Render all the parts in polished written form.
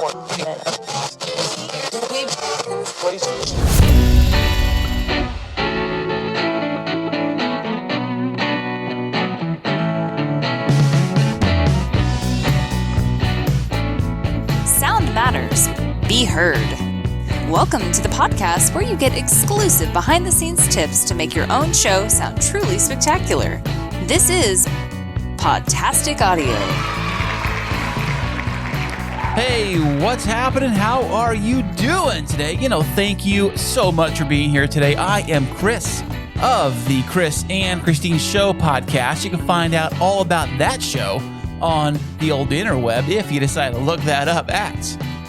Sound matters. Be heard. Welcome to the podcast where you get exclusive behind-the-scenes tips to make your own show sound truly spectacular. This is Podtastic Audio. Hey, what's happening? How are you doing today? Thank you so much for being here today. I am Chris of the Chris and Christine Show podcast. You can find out all about that show on the old interweb if you decide to look that up at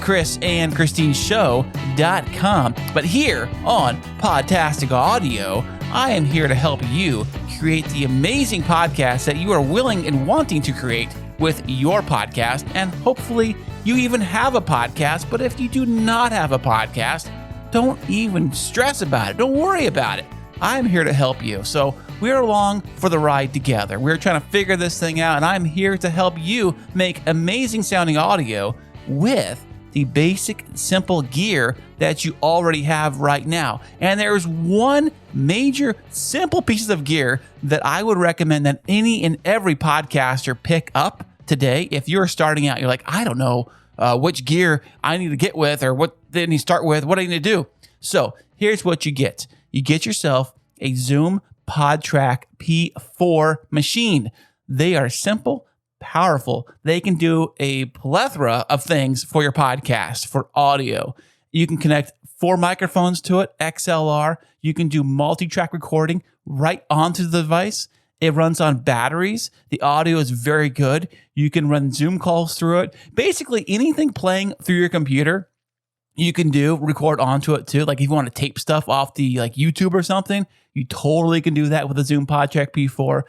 chrisandchristineshow.com. But here on Podtastic Audio, I am here to help you create the amazing podcast that you are willing and wanting to create with your podcast. And hopefully you even have a podcast. But if you do not have a podcast, don't even stress about it. Don't worry about it. I'm here to help you. So we're along for the ride together. We're trying to figure this thing out, and I'm here to help you make amazing sounding audio with the basic, simple gear that you already have right now. And there's one major, simple piece of gear that I would recommend that any and every podcaster pick up today. If you're starting out, you're like, I don't know which gear I need to get with, or what they need to start with, what I need to do. So here's what you get. You get yourself a Zoom PodTrack P4 machine. They are simple, powerful. They can do a plethora of things for your podcast, for audio. You can connect 4 microphones to it, XLR. You can do multi-track recording right onto the device. It runs on batteries. The audio is very good. You can run Zoom calls through it. Basically, anything playing through your computer, you can record onto it too. Like if you want to tape stuff off the YouTube or something, you totally can do that with a Zoom PodTrack P4.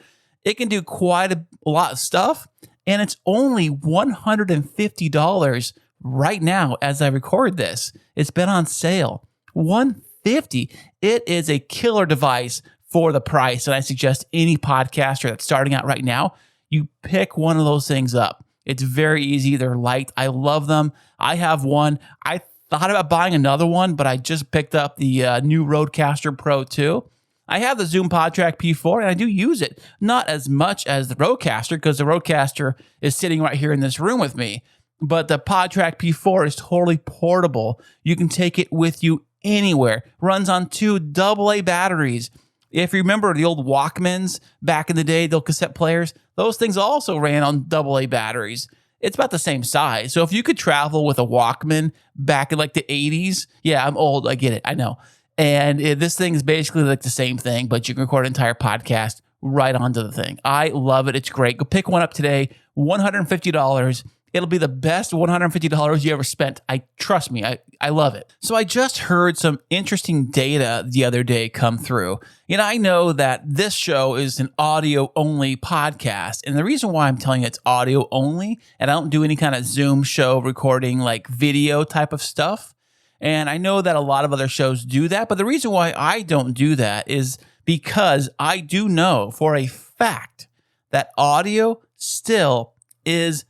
It can do quite a lot of stuff, and it's only $150 right now as I record this. It's been on sale. $150. It is a killer device for the price, and I suggest any podcaster that's starting out right now, you pick one of those things up. It's very easy. They're light. I love them. I have one. I thought about buying another one, but I just picked up the new Rodecaster Pro 2. I have the Zoom PodTrack P4, and I do use it. Not as much as the Rodecaster, because the Rodecaster is sitting right here in this room with me. But the PodTrack P4 is totally portable. You can take it with you anywhere. Runs on 2 AA batteries. If you remember the old Walkmans back in the day, the cassette players, those things also ran on AA batteries. It's about the same size. So if you could travel with a Walkman back in the 80s, yeah, I'm old. I get it. I know. And this thing is basically like the same thing, but you can record an entire podcast right onto the thing. I love it. It's great. Go pick one up today. $150. It'll be the best $150 you ever spent. Trust me, I love it. So I just heard some interesting data the other day come through. I know that this show is an audio-only podcast, and the reason why I'm telling you it's audio-only, and I don't do any kind of Zoom show recording like video type of stuff, and I know that a lot of other shows do that, but the reason why I don't do that is because I do know for a fact that audio still is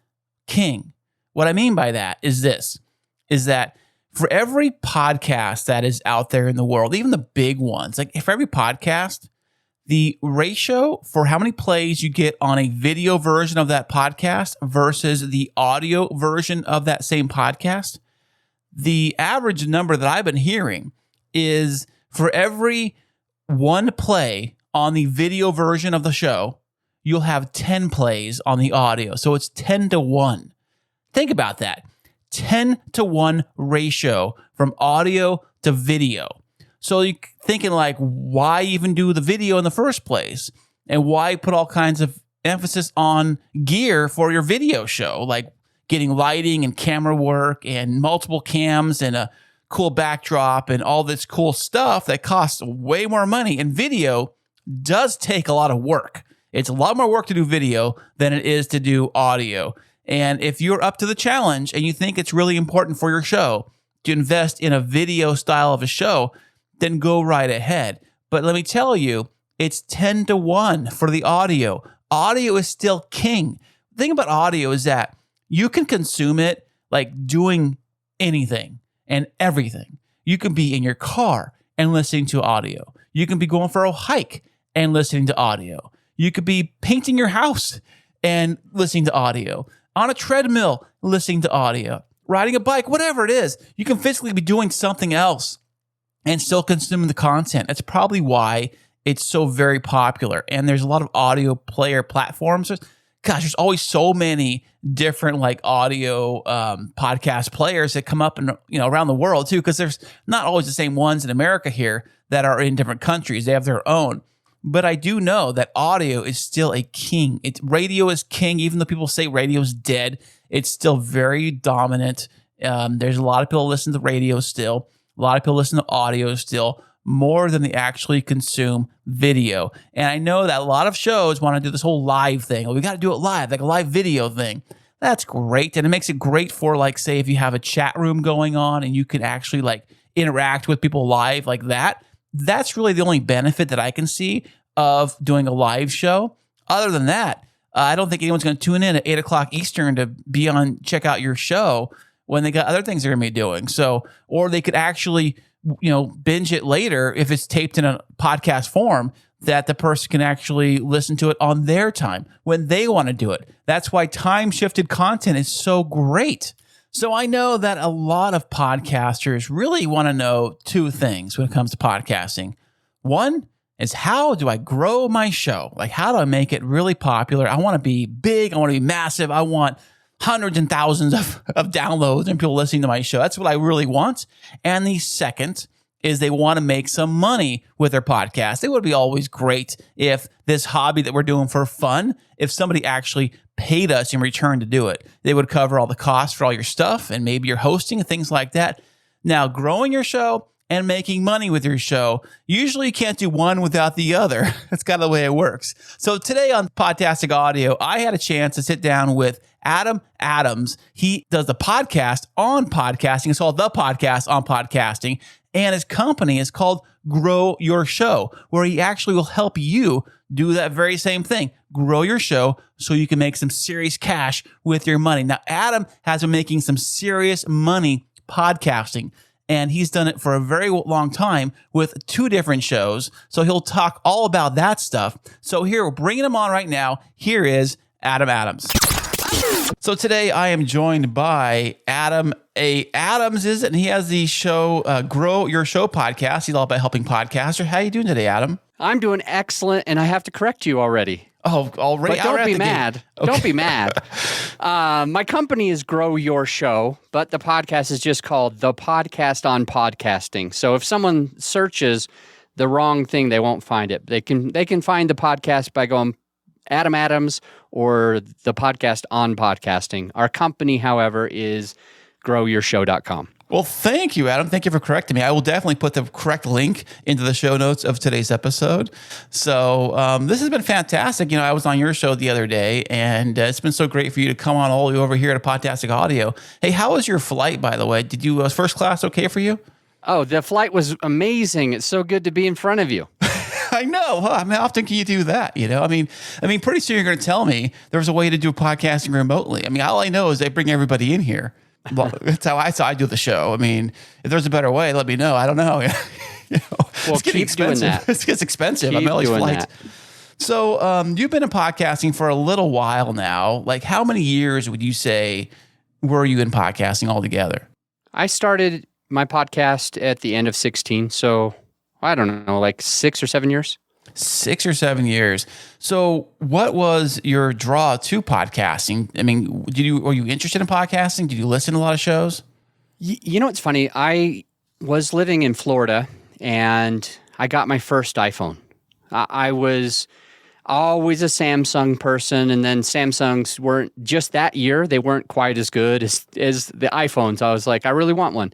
king. What I mean by that is that for every podcast that is out there in the world, even the big ones, like for every podcast, the ratio for how many plays you get on a video version of that podcast versus the audio version of that same podcast, the average number that I've been hearing is for every 1 play on the video version of the show, you'll have 10 plays on the audio. So it's 10-1. Think about that. 10-1 ratio from audio to video. So you're thinking why even do the video in the first place? And why put all kinds of emphasis on gear for your video show? Like getting lighting and camera work and multiple cams and a cool backdrop and all this cool stuff that costs way more money. And video does take a lot of work. It's a lot more work to do video than it is to do audio. And if you're up to the challenge and you think it's really important for your show to invest in a video style of a show, then go right ahead. But let me tell you, it's 10-1 for the audio. Audio is still king. The thing about audio is that you can consume it like doing anything and everything. You can be in your car and listening to audio. You can be going for a hike and listening to audio. You could be painting your house and listening to audio. On a treadmill, listening to audio. Riding a bike, whatever it is. You can physically be doing something else and still consuming the content. That's probably why it's so very popular. And there's a lot of audio player platforms. There's always so many different like audio podcast players that come up and around the world too, because there's not always the same ones in America here that are in different countries. They have their own. But I do know that audio is still a king. Radio is king, even though people say radio is dead. It's still very dominant. There's a lot of people listen to radio still. A lot of people listen to audio still, more than they actually consume video. And I know that a lot of shows want to do this whole live thing. We got to do it live, like a live video thing. That's great. And it makes it great for, like, say, if you have a chat room going on and you can actually like interact with people live like that. That's really the only benefit that I can see of doing a live show. Other than that, I don't think anyone's going to tune in at 8 o'clock Eastern to check out your show when they got other things they're going to be doing. So, or they could actually, binge it later if it's taped in a podcast form, that the person can actually listen to it on their time when they want to do it. That's why time-shifted content is so great. So I know that a lot of podcasters really want to know two things when it comes to podcasting. One is, how do I grow my show? Like, how do I make it really popular? I want to be big. I want to be massive. I want hundreds and thousands of downloads and people listening to my show. That's what I really want. And the second is they want to make some money with their podcast. It would be always great if this hobby that we're doing for fun, if somebody actually paid us in return to do it. They would cover all the costs for all your stuff and maybe your hosting and things like that. Now, growing your show and making money with your show, usually you can't do one without the other. That's kind of the way it works. So today on Podtastic Audio, I had a chance to sit down with Adam Adams. He does the podcast on podcasting. It's called The Podcast on Podcasting. And his company is called Grow Your Show, where he actually will help you do that very same thing. Grow your show so you can make some serious cash with your money. Now, Adam has been making some serious money podcasting, and he's done it for a very long time with 2 different shows. So he'll talk all about that stuff. So here, we're bringing him on right now. Here is Adam Adams. So today I am joined by Adam Adams, and he has the show Grow Your Show podcast. He's all about helping podcasters. How are you doing today, Adam? I'm doing excellent, and I have to correct you already. Oh, already? But don't be mad. Okay. Don't be mad. My company is Grow Your Show, but the podcast is just called The Podcast on Podcasting. So if someone searches the wrong thing, they won't find it. They can find the podcast by going Adam Adams or The Podcast on Podcasting. Our company, however, is growyourshow.com. Well, thank you, Adam. Thank you for correcting me. I will definitely put the correct link into the show notes of today's episode. So this has been fantastic. I was on your show the other day, and it's been so great for you to come on all the way over here to Podtastic Audio. Hey, how was your flight, by the way? Did you was first class okay for you? Oh, the flight was amazing. It's so good to be in front of you. I know. Huh? I mean, how often can you do that? I mean, pretty soon you're going to tell me there's a way to do podcasting remotely. I mean, all I know is they bring everybody in here. Well, that's how I do the show. I mean, if there's a better way, let me know. I don't know. Well, it's getting expensive. It gets expensive. Keep all these doing flights. that. So you've been in podcasting for a little while now. Like, how many years would you say were you in podcasting altogether? I started my podcast at the end of 16, so I don't know, like 6 or 7 years. 6 or 7 years. So what was your draw to podcasting? I mean, were you interested in podcasting? Did you listen to a lot of shows? It's funny. I was living in Florida, and I got my first iPhone. I was always a Samsung person, and then Samsungs weren't, just that year, they weren't quite as good as the iPhones. I was like, I really want one.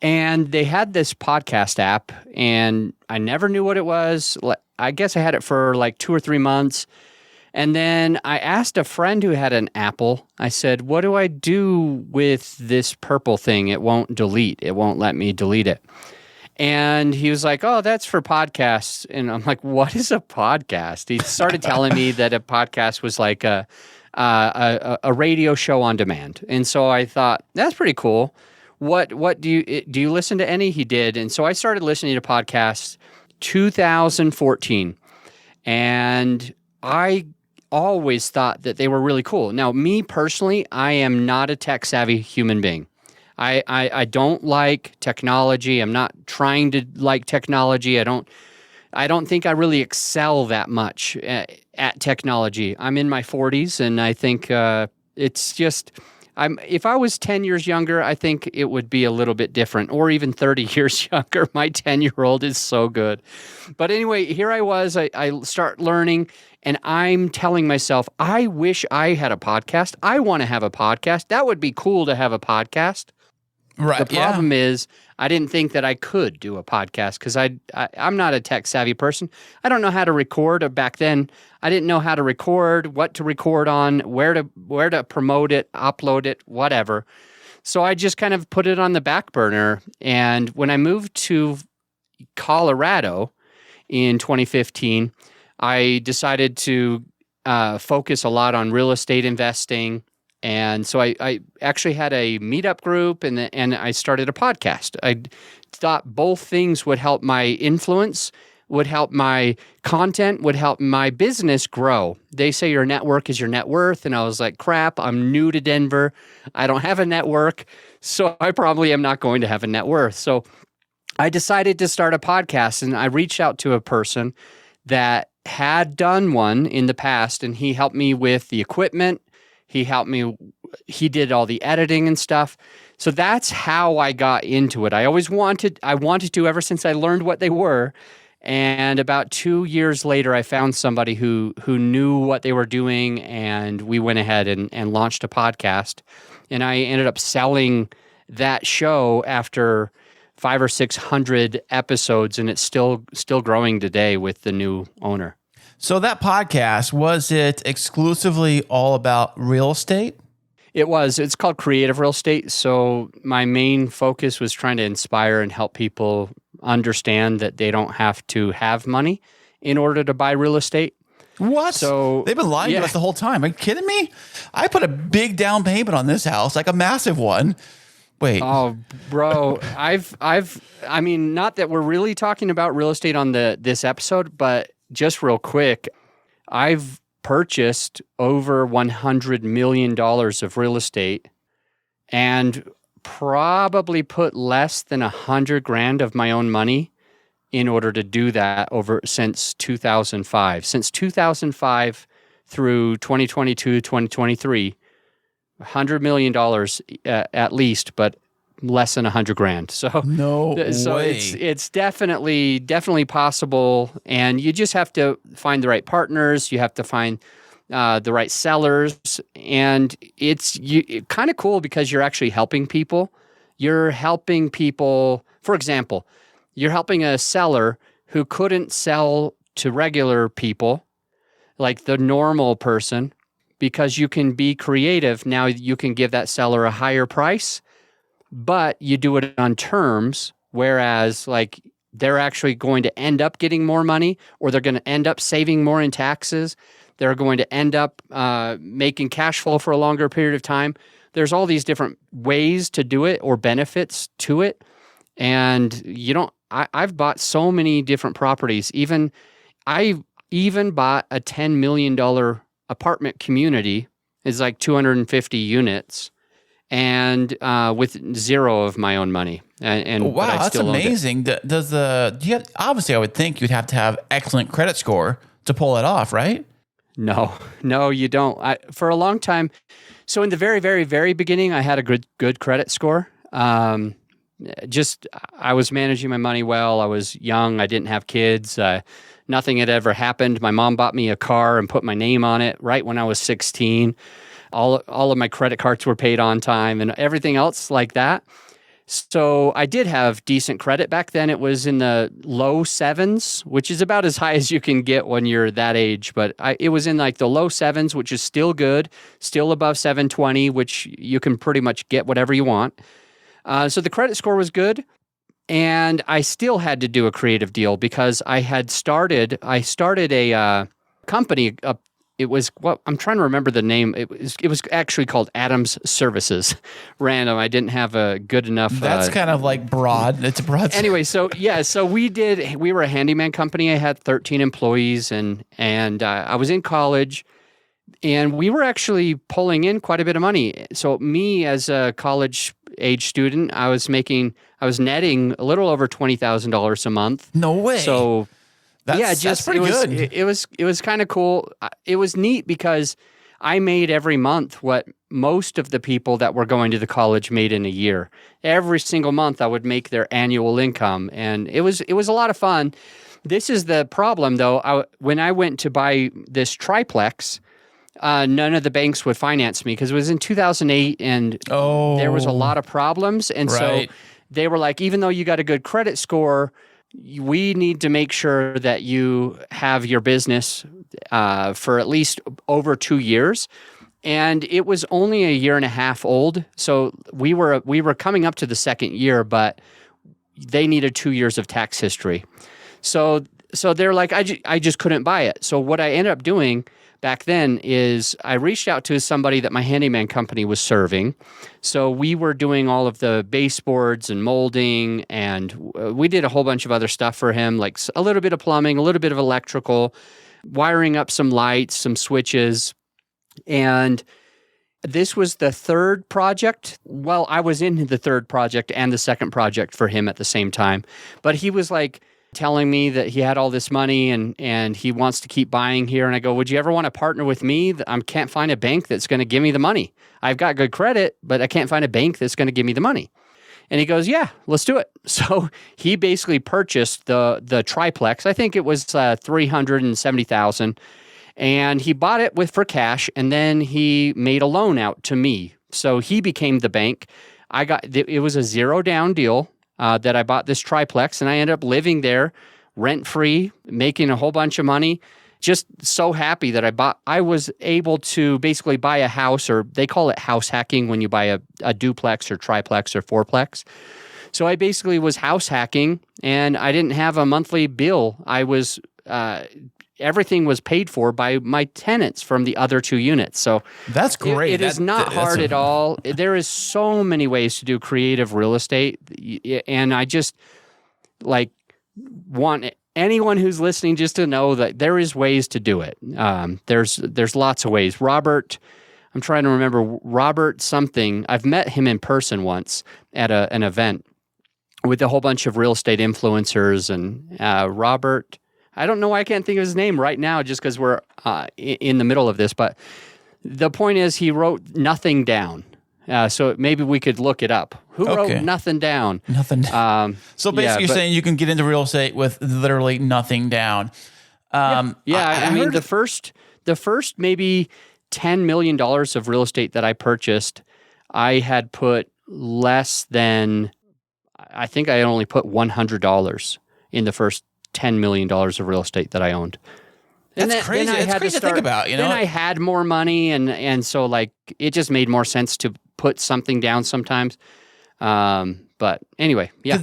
And they had this podcast app, and I never knew what it was. I guess I had it for like 2 or 3 months. And then I asked a friend who had an Apple. I said, what do I do with this purple thing? It won't delete. It won't let me delete it. And he was like, oh, that's for podcasts. And I'm like, what is a podcast? He started telling me that a podcast was like a radio show on demand. And so I thought, that's pretty cool. what do you listen to any? He did. And so I started listening to podcasts 2014. And I always thought that they were really cool. Now, me personally, I am not a tech savvy human being. I don't like technology. I'm not trying to like technology. I don't think I really excel that much at technology. I'm in my 40s, and I think it's just if I was 10 years younger, I think it would be a little bit different, or even 30 years younger. My 10-year-old is so good. But anyway, here I was. I start learning, and I'm telling myself, I wish I had a podcast. I want to have a podcast. That would be cool to have a podcast. Right. The problem is I didn't think that I could do a podcast because I'm not a tech savvy person. I don't know how to record. Back then, I didn't know how to record, what to record on, where to promote it, upload it, whatever. So I just kind of put it on the back burner. And when I moved to Colorado in 2015, I decided to focus a lot on real estate investing. And so I actually had a meetup group, and I started a podcast. I thought both things would help my influence, would help my content, would help my business grow. They say your network is your net worth, and I was like, crap, I'm new to Denver. I don't have a network, so I probably am not going to have a net worth. So I decided to start a podcast, and I reached out to a person that had done one in the past, and he helped me with the equipment. He helped me. He did all the editing and stuff. So that's how I got into it. I wanted to ever since I learned what they were. And about 2 years later, I found somebody who knew what they were doing, and we went ahead and launched a podcast. And I ended up selling that show after 500 or 600 episodes, and it's still growing today with the new owner. So that podcast, was it exclusively all about real estate? It was. It's called Creative Real Estate. So my main focus was trying to inspire and help people understand that they don't have to have money in order to buy real estate. What? So they've been lying to us the whole time. Are you kidding me? I put a big down payment on this house, like a massive one. Wait. Oh, bro, I mean, not that we're really talking about real estate on this episode, but just real quick, I've purchased over $100 million of real estate and probably put less than $100,000 of my own money in order to do that since 2005. Since 2005 through 2022, 2023, $100 million at least, but less than $100,000. So way. It's definitely possible, and you just have to find the right partners. You have to find the right sellers, and it's kind of cool because you're actually helping people. You're helping people. For example, you're helping a seller who couldn't sell to regular people, like the normal person, because you can be creative. Now you can give that seller a higher price, but you do it on terms, whereas like they're actually going to end up getting more money, or they're going to end up saving more in taxes. They're going to end up making cash flow for a longer period of time. There's all these different ways to do it or benefits to it. And I've bought so many different properties. I even bought a $10 million apartment community. It's like 250 units. And with zero of my own money, and wow, but I that's still amazing. Obviously, I would think you'd have to have excellent credit score to pull it off, right? No, you don't. For a long time, so in the very, very, very beginning, I had a good credit score. I was managing my money well. I was young. I didn't have kids. Nothing had ever happened. My mom bought me a car and put my name on it right when I was 16. All of my credit cards were paid on time and everything else like that. So I did have decent credit back then. It was in the low sevens, which is about as high as you can get when you're that age. But it was in like the low sevens, which is still good, still above 720, which you can pretty much get whatever you want. So the credit score was good. And I still had to do a creative deal because I started a company it was what I'm trying to remember the name. It was actually called Adams Services. Random. I didn't have a good enough. That's kind of like broad. It's a broad. Anyway, so we were a handyman company. I had 13 employees, and I was in college, and we were actually pulling in quite a bit of money. So me as a college age student, I was netting a little over $20,000 a month. No way. So that's pretty good. It was kind of cool. It was neat because I made every month what most of the people that were going to the college made in a year. Every single month I would make their annual income, and it was a lot of fun. This is the problem, though. When I went to buy this triplex, none of the banks would finance me because it was in 2008, and there was a lot of problems. And right. so they were like, even though you got a good credit score, we need to make sure that you have your business for at least over 2 years. And it was only a year and a half old. So we were coming up to the second year, but they needed 2 years of tax history. So they're like, I just couldn't buy it. So what I ended up doing back then is I reached out to somebody that my handyman company was serving. So we were doing all of the baseboards and molding, and we did a whole bunch of other stuff for him, like a little bit of plumbing, a little bit of electrical, wiring up some lights, some switches. And this was the third project. Well, I was in the third project and the second project for him at the same time. But he was like telling me that he had all this money and he wants to keep buying here. And I go, would you ever want to partner with me? I can't find a bank that's going to give me the money. I've got good credit, but I can't find a bank that's going to give me the money. And he goes, yeah, let's do it. So he basically purchased the triplex. I think it was $370,000. And he bought it for cash, and then he made a loan out to me. So he became the bank. It was a zero down deal that I bought this triplex, and I ended up living there rent free, making a whole bunch of money. Just so happy that I was able to basically buy a house, or they call it house hacking when you buy a duplex or triplex or fourplex. So I basically was house hacking, and I didn't have a monthly bill. Everything was paid for by my tenants from the other two units. So that's great. It is not hard at all. There is so many ways to do creative real estate. And I just want anyone who's listening just to know that there is ways to do it. There's lots of ways. I'm trying to remember Robert something. I've met him in person once at an event with a whole bunch of real estate influencers, and Robert, I don't know why I can't think of his name right now just because we're in the middle of this, but the point is he wrote nothing down. So maybe we could look it up. Who wrote nothing down? Nothing down. So basically you're saying you can get into real estate with literally nothing down. I mean, the first maybe $10 million of real estate that I purchased, I had put less than, I think I only put $100 in the first $10 million of real estate that I owned. That's crazy. It's crazy to think about, you know? Then I had more money, and so like it just made more sense to put something down sometimes. But anyway, yeah.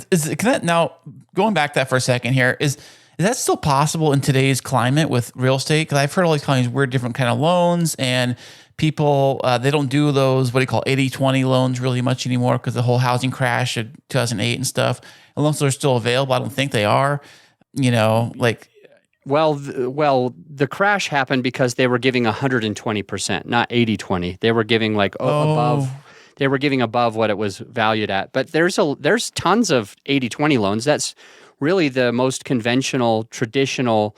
Now, going back to that for a second here, is that still possible in today's climate with real estate? Because I've heard all these weird different kind of loans, and people, they don't do those, what do you call 80-20 loans really much anymore because the whole housing crash in 2008 and stuff. Unless they're still available, I don't think they are. You know, like... Well, the crash happened because they were giving 120%, not 80-20. They were giving above. They were giving above what it was valued at. But there's tons of 80-20 loans. That's really the most conventional, traditional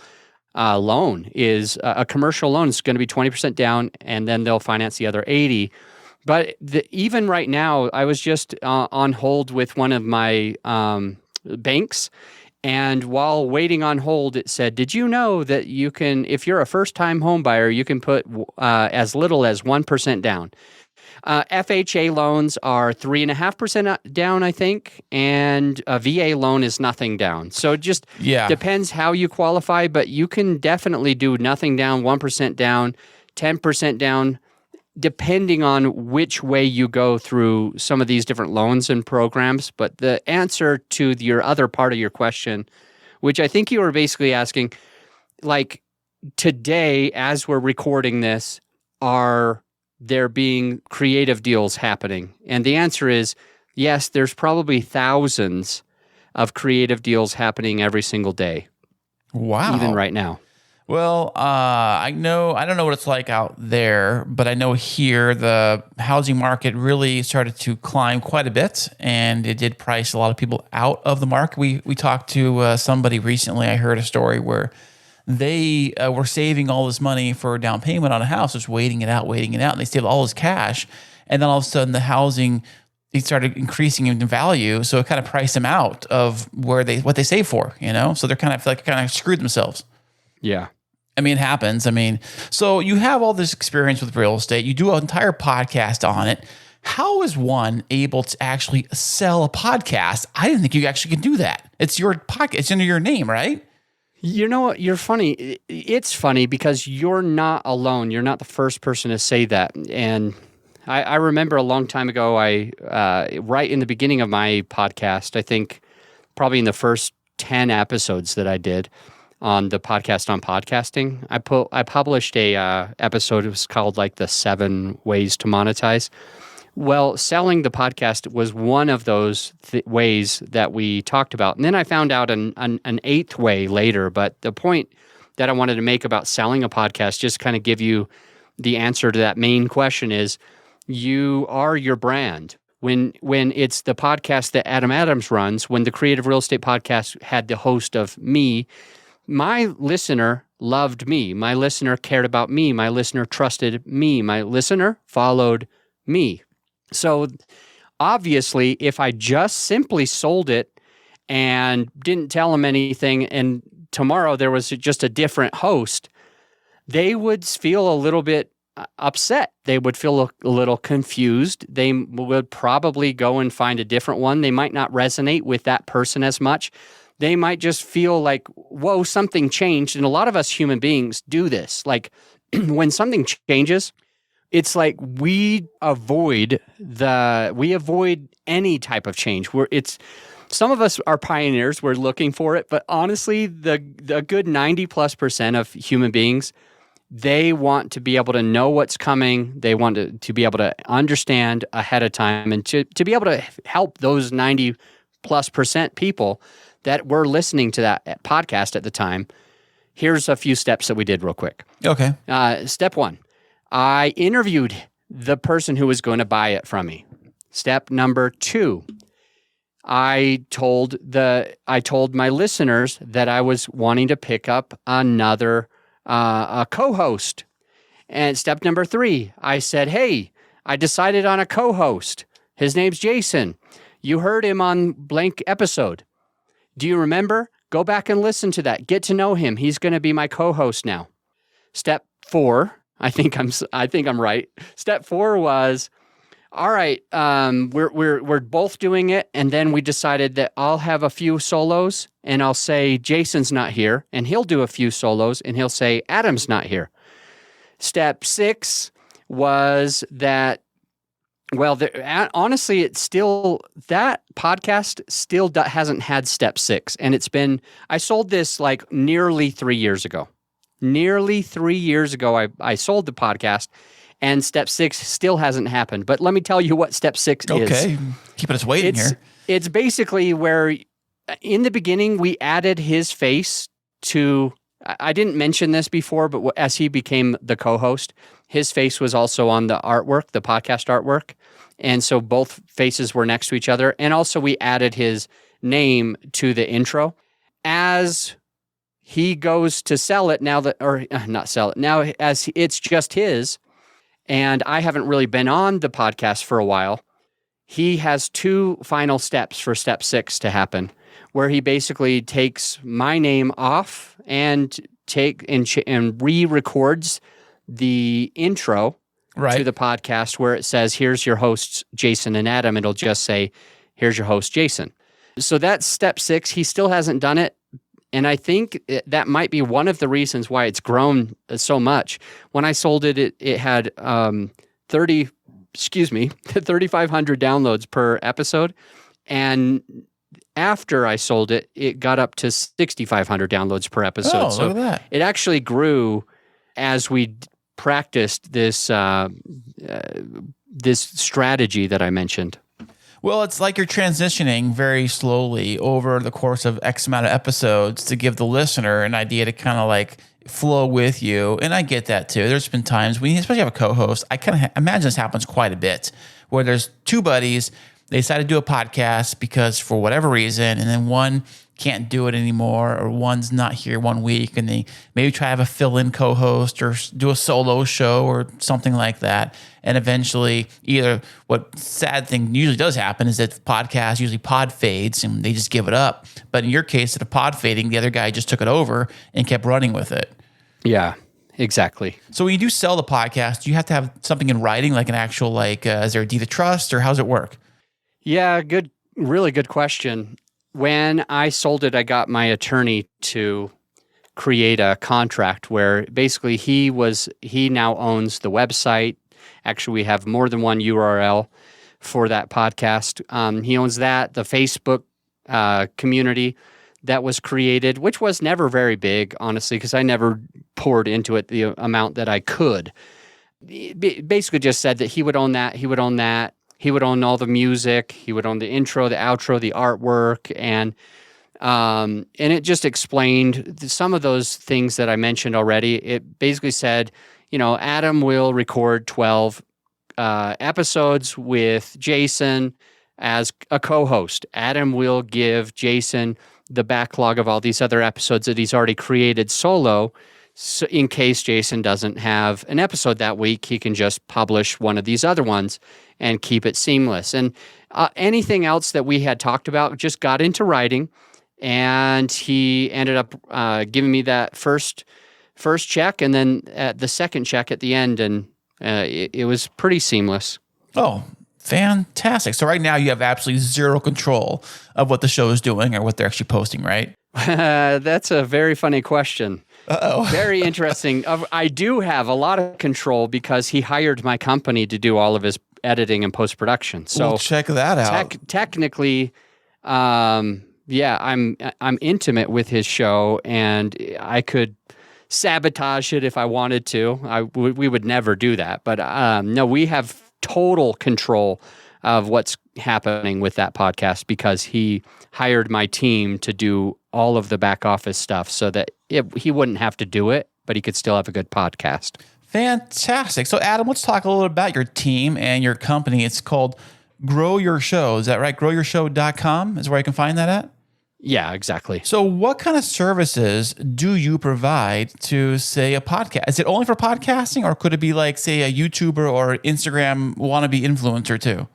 loan. Is a commercial loan is going to be 20% down, and then they'll finance the other 80. But even right now, I was just on hold with one of my banks. And while waiting on hold, it said, did you know that you can, if you're a first-time home buyer, you can put as little as 1% down. FHA loans are 3.5% down, I think, and a VA loan is nothing down. So it just depends how you qualify, but you can definitely do nothing down, 1% down, 10% down, depending on which way you go through some of these different loans and programs. But the answer to your other part of your question, which I think you were basically asking, like, today, as we're recording this, are there being creative deals happening? And the answer is yes, there's probably thousands of creative deals happening every single day. Wow. Even right now. Well, I don't know what it's like out there, but I know here the housing market really started to climb quite a bit, and it did price a lot of people out of the market. We talked to somebody recently. I heard a story where they were saving all this money for a down payment on a house, just waiting it out, and they saved all this cash, and then all of a sudden the housing, it started increasing in value, so it kind of priced them out of what they save for, So they're kind of screwed themselves. Yeah. I mean, it happens. So you have all this experience with real estate. You do an entire podcast on it. How is one able to actually sell a podcast? I didn't think you actually could do that. It's your podcast. It's under your name, right? You know what? You're funny. It's funny because you're not alone. You're not the first person to say that. And I remember a long time ago, right in the beginning of my podcast, I think probably in the first 10 episodes that I did, on the podcast on podcasting, I published a episode. It was called like the 7 ways to monetize. Well, selling the podcast was one of those ways that we talked about, and then I found out an 8th way later. But the point that I wanted to make about selling a podcast, just kind of give you the answer to that main question, is you are your brand. When it's the podcast that Adam Adams runs, when the Creative Real Estate Podcast had the host of me, my listener loved me. My listener cared about me. My listener trusted me. My listener followed me. So obviously, if I just simply sold it and didn't tell them anything, and tomorrow there was just a different host, they would feel a little bit upset. They would feel a little confused. They would probably go and find a different one. They might not resonate with that person as much. They might just feel like, whoa, something changed. And a lot of us human beings do this. Like when something changes, it's like we avoid any type of change. Some of us are pioneers. We're looking for it. But honestly, the good 90+% of human beings, they want to be able to know what's coming. They want to be able to understand ahead of time, and to be able to help those 90+% people that were listening to that podcast at the time. Here's a few steps that we did real quick. Okay. Step 1, I interviewed the person who was going to buy it from me. Step number 2, I told my listeners that I was wanting to pick up another a co-host. And step number 3, I said, hey, I decided on a co-host. His name's Jason. You heard him on blank episode. Do you remember? Go back and listen to that. Get to know him. He's going to be my co-host now. Step 4, I think I'm right. Step 4 was, all right, we're both doing it, and then we decided that I'll have a few solos, and I'll say Jason's not here, and he'll do a few solos, and he'll say Adam's not here. Step 6 was that, well, honestly, it's still, that podcast still hasn't had step 6, and I sold this like nearly 3 years ago. Nearly 3 years ago, I sold the podcast, and step 6 still hasn't happened. But let me tell you what step 6 is. Okay, keeping us waiting here. It's basically where, in the beginning, we added his face to, I didn't mention this before, but as he became the co-host, his face was also on the artwork, the podcast artwork. And so both faces were next to each other. And also we added his name to the intro. As he goes to sell it now as it's just his, and I haven't really been on the podcast for a while, he has 2 final steps for step 6 to happen, where he basically takes my name off and re-records the intro to the podcast where it says, here's your hosts, Jason and Adam. It'll just say, here's your host, Jason. So that's step 6. He still hasn't done it. And I think that might be one of the reasons why it's grown so much. When I sold it, it had 3,500 downloads per episode. And after I sold it, it got up to 6,500 downloads per episode. Oh, look at that. It actually grew as we practiced this this strategy that I mentioned. Well, it's like you're transitioning very slowly over the course of X amount of episodes to give the listener an idea to kind of like flow with you. And I get that too. There's been times when, especially have a co-host, I kind of imagine this happens quite a bit, where there's two buddies, they decide to do a podcast because for whatever reason, and then one can't do it anymore, or one's not here one week, and they maybe try to have a fill-in co-host or do a solo show or something like that. And eventually, either what sad thing usually does happen is that the podcast usually pod fades and they just give it up. But in your case, instead of pod fading, the other guy just took it over and kept running with it. Yeah, exactly. So when you do sell the podcast, do you have to have something in writing, like an actual, like, is there a deed of trust, or how's it work? Yeah, really good question. When I sold it, I got my attorney to create a contract where basically he now owns the website. Actually, we have more than one URL for that podcast. He owns that, the Facebook community that was created, which was never very big, honestly, because I never poured into it the amount that I could. It basically just said that he would own that, he would own that. He would own all the music. He would own the intro, the outro, the artwork, and it just explained some of those things that I mentioned already. It basically said, Adam will record 12 episodes with Jason as a co-host. Adam will give Jason the backlog of all these other episodes that he's already created solo. So in case Jason doesn't have an episode that week, he can just publish one of these other ones and keep it seamless. And anything else that we had talked about just got into writing, and he ended up giving me that first check, and then the second check at the end, and it was pretty seamless. Oh, fantastic. So right now you have absolutely zero control of what the show is doing or what they're actually posting, right? That's a very funny question. Uh-oh. Very interesting. I do have a lot of control because he hired my company to do all of his editing and post-production. So well, check that out. Technically, I'm intimate with his show, and I could sabotage it if I wanted to. We would never do that. But no, we have total control of what's happening with that podcast because he hired my team to do all of the back office stuff so that he wouldn't have to do it, but he could still have a good podcast. Fantastic. So Adam, let's talk a little bit about your team and your company. It's called Grow Your Show. Is that right? GrowYourShow.com is where I can find that at? Yeah, exactly. So what kind of services do you provide to, say, a podcast? Is it only for podcasting, or could it be like, say, a YouTuber or Instagram wannabe influencer too?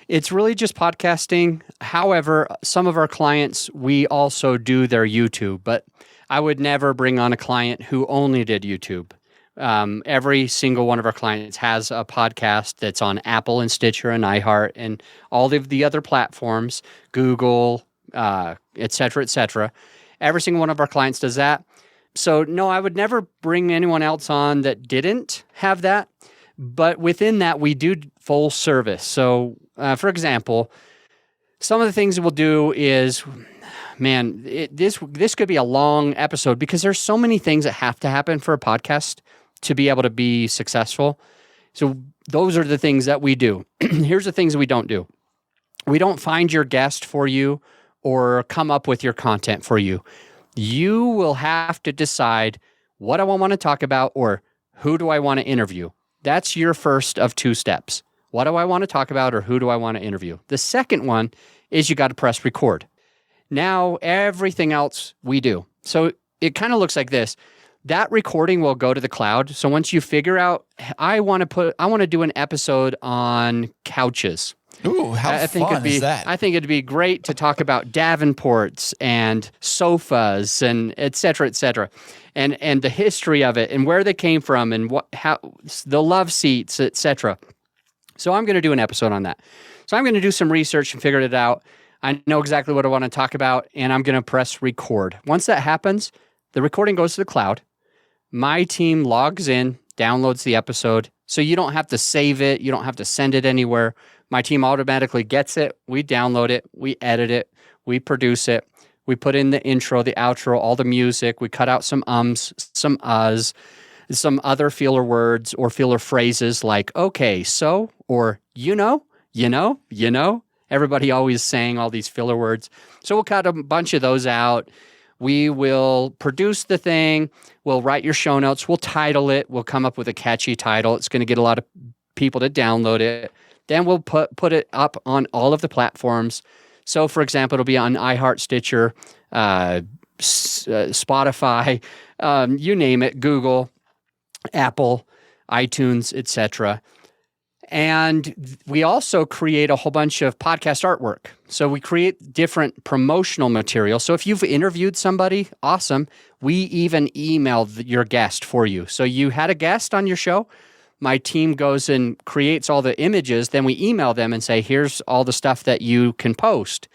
It's really just podcasting. However, some of our clients, we also do their YouTube, but I would never bring on a client who only did YouTube. Every single one of our clients has a podcast that's on Apple and Stitcher and iHeart and all of the other platforms, Google, et cetera, et cetera. Every single one of our clients does that. So no, I would never bring anyone else on that didn't have that. But within that, we do full service. So, for example, some of the things we'll do is, this could be a long episode because there's so many things that have to happen for a podcast to be able to be successful. So those are the things that we do. Here's the things we don't do. We don't find your guest for you or come up with your content for you. You will have to decide what do I want to talk about or who do I want to interview. That's your first of two steps. What do I want to talk about or who do I want to interview? The second one is you got to press record. Now, everything else we do. So it kind of looks like this. That recording will go to the cloud. So once you figure out, I want to do an episode on couches. Ooh, how fun is that? I think it'd be great to talk about Davenports and sofas and et cetera, and the history of it and where they came from and how the love seats, et cetera. So I'm going to do an episode on that. So I'm going to do some research and figure it out. I know exactly what I want to talk about, and I'm going to press record. Once that happens, the recording goes to the cloud. My team logs in, downloads the episode, so you don't have to save it. You don't have to send it anywhere. My team automatically gets it. We download it. We edit it. We produce it. We put in the intro, the outro, all the music. We cut out some ums, some uhs, some other filler words or filler phrases like, okay, so, or you know. Everybody always saying all these filler words. So we'll cut a bunch of those out. We will produce the thing. We'll write your show notes. We'll title it. We'll come up with a catchy title. It's going to get a lot of people to download it. Then we'll put it up on all of the platforms. So, for example, it'll be on iHeart, Stitcher, Spotify, you name it, Google, Apple, iTunes, etc. And we also create a whole bunch of podcast artwork. So we create different promotional material. So if you've interviewed somebody, awesome. We even emailed your guest for you. So you had a guest on your show. My team goes and creates all the images. Then we email them and say, here's all the stuff that you can post.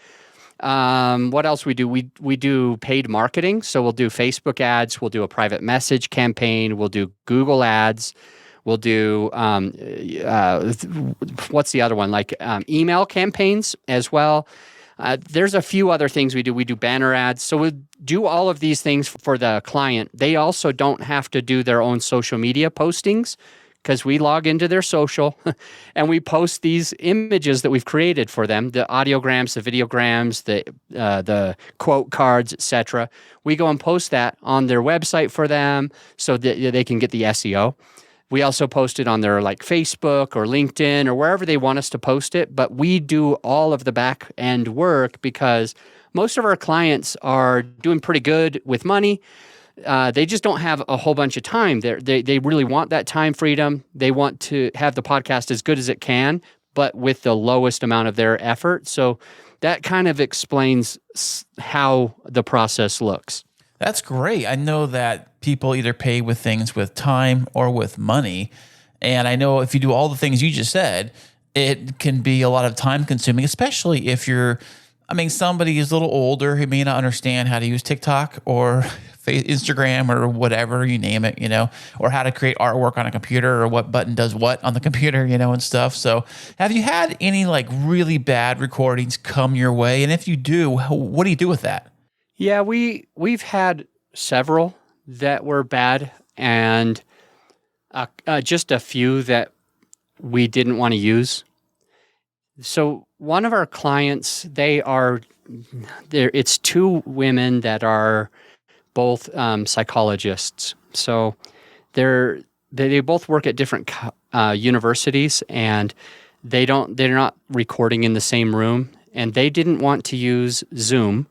What else we do? We do paid marketing. So we'll do Facebook ads. We'll do a private message campaign. We'll do Google ads. We'll do, what's the other one? Like email campaigns as well. There's a few other things we do. We do banner ads. So we do all of these things for the client. They also don't have to do their own social media postings because we log into their social and we post these images that we've created for them, the audiograms, the videograms, the quote cards, etc. We go and post that on their website for them so that they can get the SEO. We also post it on their like Facebook or LinkedIn or wherever they want us to post it. But we do all of the back end work because most of our clients are doing pretty good with money. They just don't have a whole bunch of time. They really want that time freedom. They want to have the podcast as good as it can, but with the lowest amount of their effort. So that kind of explains how the process looks. That's great. I know that people either pay with things with time or with money. And I know if you do all the things you just said, it can be a lot of time consuming, especially if somebody is a little older who may not understand how to use TikTok or Instagram or whatever, you name it, or how to create artwork on a computer or what button does what on the computer, and stuff. So have you had any like really bad recordings come your way? And if you do, what do you do with that? Yeah, we've had several that were bad and just a few that we didn't want to use. So one of our clients, it's two women that are both psychologists. So they both work at different universities, and they're not recording in the same room, and they didn't want to use Zoom.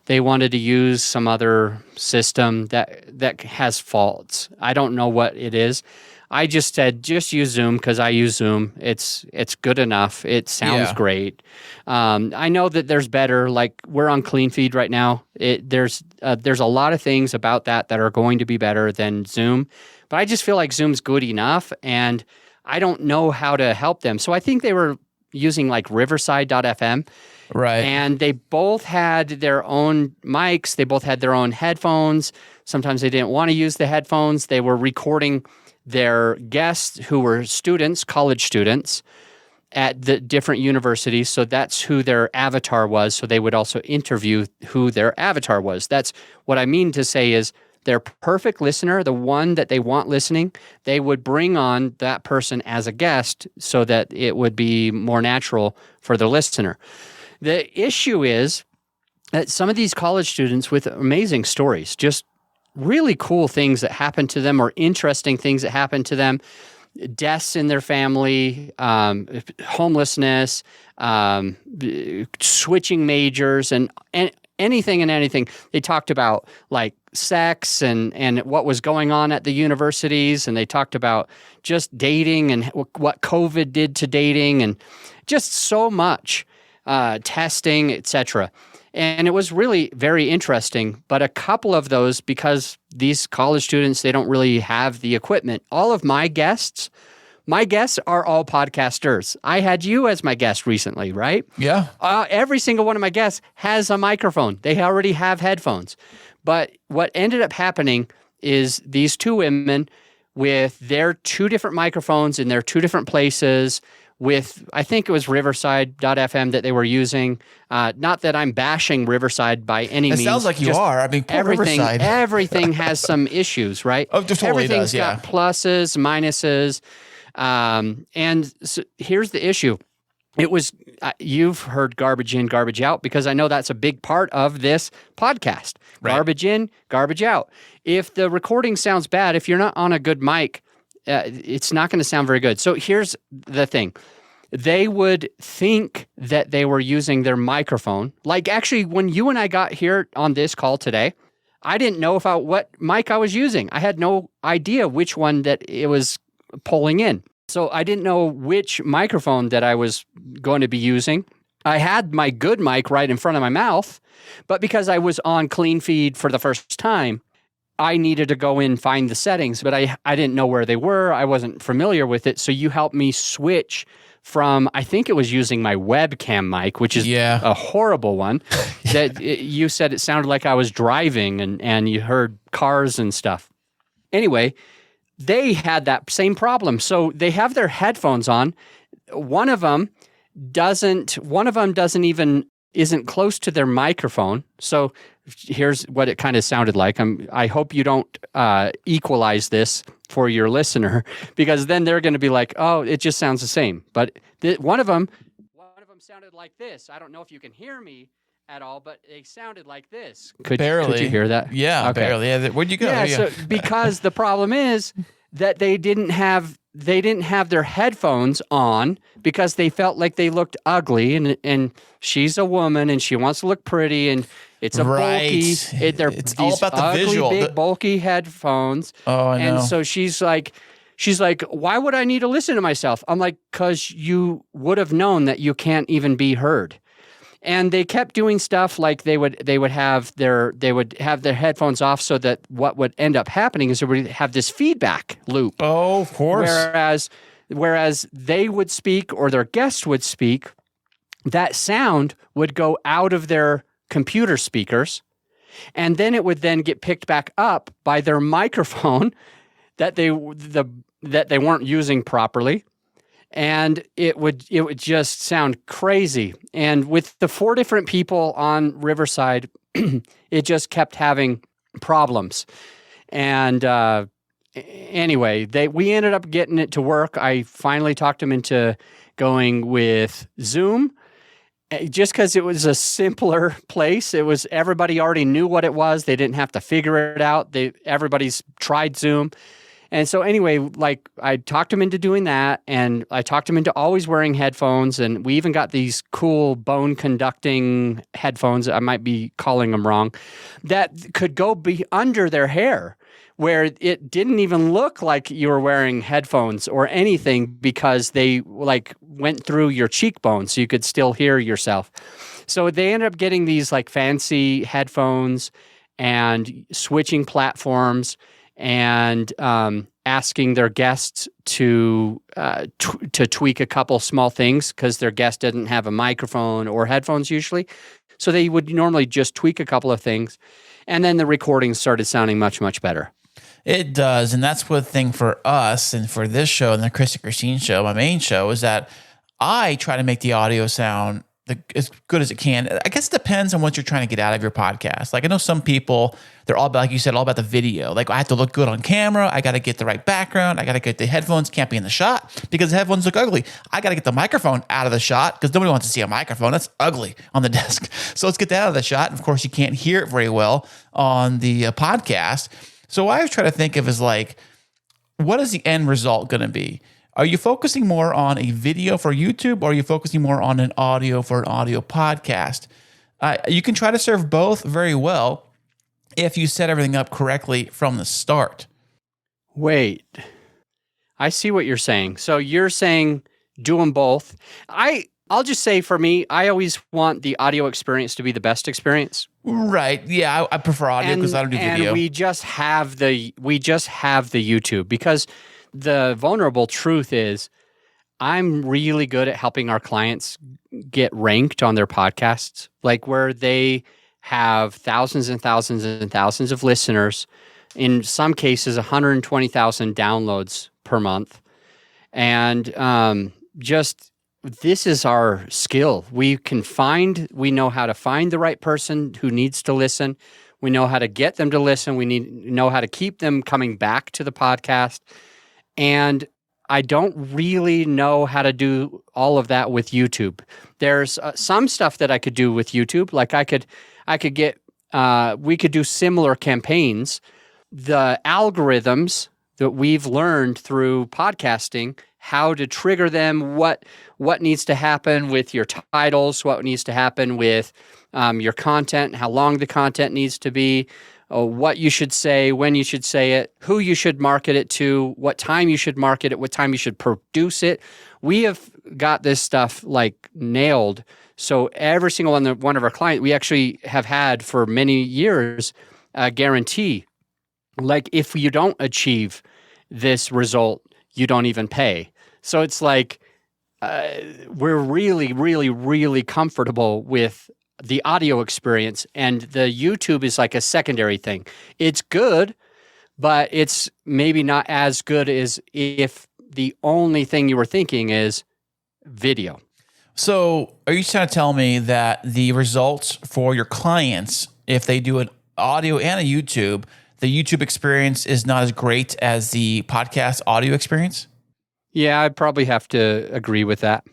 They wanted to use some other system that has faults. I don't know what it is. I just said, just use Zoom because I use Zoom. It's good enough. It sounds great. I know that there's better. Like we're on Clean Feed right now. There's a lot of things about that are going to be better than Zoom. But I just feel like Zoom's good enough, and I don't know how to help them. So I think they were using like Riverside.fm. Right. And they both had their own mics. They both had their own headphones. Sometimes they didn't want to use the headphones. They were recording their guests who were students, college students at the different universities. So that's who their avatar was. So they would also interview who their avatar was. That's what I mean to say is their perfect listener, the one that they want listening, they would bring on that person as a guest so that it would be more natural for the listener. The issue is that some of these college students with amazing stories, just really cool things that happen to them or interesting things that happen to them, deaths in their family, homelessness, switching majors, and anything and anything. They talked about like sex and what was going on at the universities, and they talked about just dating and what COVID did to dating and just so much. Testing, etc. And it was really very interesting. But a couple of those, because these college students, they don't really have the equipment. All of my guests are all podcasters. I had you as my guest recently, right? Yeah. Every single one of my guests has a microphone. They already have headphones. But what ended up happening is these two women with their two different microphones in their two different places with, I think it was Riverside.fm that they were using. Not that I'm bashing Riverside by any means. It sounds like you are. I mean, poor Riverside. Everything has some issues, right? Oh, just totally Everything's does, yeah. got pluses, minuses. And so here's the issue. It was, you've heard garbage in, garbage out, because I know that's a big part of this podcast. Right. Garbage in, garbage out. If the recording sounds bad, if you're not on a good mic, it's not going to sound very good. So here's the thing. They would think that they were using their microphone. Like actually, when you and I got here on this call today, I didn't know what mic I was using. I had no idea which one that it was pulling in. So I didn't know which microphone that I was going to be using. I had my good mic right in front of my mouth, but because I was on clean feed for the first time, I needed to go in and find the settings, but I didn't know where they were. I wasn't familiar with it. So you helped me switch from, I think it was using my webcam mic, which is a horrible one, you said it sounded like I was driving and you heard cars and stuff. Anyway, they had that same problem. So they have their headphones on. One of them isn't close to their microphone. So here's what it kind of sounded like. I hope you don't equalize this for your listener, because then they're going to be like, oh, it just sounds the same. But one of them sounded like this. I don't know if you can hear me at all, but they sounded like this. Could you hear that? Yeah, okay. Barely. Yeah, where'd you go? Yeah, so because the problem is that they didn't have their headphones on because they felt like they looked ugly, and she's a woman and she wants to look pretty, and it's a bulky. It's all about the ugly, visual, big bulky headphones. Oh, I know. And so she's like, why would I need to listen to myself? I'm like, because you would have known that you can't even be heard. And they kept doing stuff like they would have their headphones off, so that what would end up happening is they would have this feedback loop. Oh, of course. Whereas they would speak or their guest would speak, that sound would go out of their computer speakers, and then it would then get picked back up by their microphone that they weren't using properly. And it would just sound crazy. And with the 4 different people on Riverside, it just kept having problems. And anyway, we ended up getting it to work. I finally talked them into going with Zoom, just because it was a simpler place. It was, everybody already knew what it was. They didn't have to figure it out. Everybody's tried Zoom. And so anyway, like I talked him into doing that, and I talked him into always wearing headphones, and we even got these cool bone conducting headphones, I might be calling them wrong, that could go be under their hair, where it didn't even look like you were wearing headphones or anything, because they like went through your cheekbones so you could still hear yourself. So they ended up getting these like fancy headphones and switching platforms, and asking their guests to tweak a couple small things, because their guest didn't have a microphone or headphones usually. So they would normally just tweak a couple of things, and then the recordings started sounding much, much better. It does, and that's one thing for us and for this show and the Chris and Christine show, my main show, is that I try to make the audio sound as good as it can. I guess it depends on what you're trying to get out of your podcast. Like I know some people, they're all about, like you said, all about the video. Like I have to look good on camera. I got to get the right background. I got to get the headphones, can't be in the shot because the headphones look ugly. I got to get the microphone out of the shot because nobody wants to see a microphone. That's ugly on the desk. So let's get that out of the shot. And of course, you can't hear it very well on the podcast. So what I was trying to think of is like, what is the end result going to be? Are you focusing more on a video for YouTube, or are you focusing more on an audio for an audio podcast? You can try to serve both very well if you set everything up correctly from the start. Wait, I see what you're saying. So you're saying do them both. I'll just say for me, I always want the audio experience to be the best experience. Right. Yeah, I prefer audio because I don't do video. And we just have the YouTube, because the vulnerable truth is I'm really good at helping our clients get ranked on their podcasts, like where they have thousands and thousands and thousands of listeners, in some cases 120,000 downloads per month. And this is our skill. We know how to find the right person who needs to listen. We know how to get them to listen. We know how to keep them coming back to the podcast. And I don't really know how to do all of that with YouTube. There's some stuff that I could do with YouTube. Like we could do similar campaigns. The algorithms that we've learned through podcasting, how to trigger them, what needs to happen with your titles, what needs to happen with your content, how long the content needs to be, what you should say, when you should say it, who you should market it to, what time you should market it, what time you should produce it. We have got this stuff like nailed. So every single one of our clients, we actually have had for many years a guarantee. Like if you don't achieve this result, you don't even pay. So it's like we're really, really, really comfortable with the audio experience, and the YouTube is like a secondary thing. It's good, but it's maybe not as good as if the only thing you were thinking is video. So are you trying to tell me that the results for your clients, if they do an audio and a YouTube, the YouTube experience is not as great as the podcast audio experience? Yeah, I'd probably have to agree with that.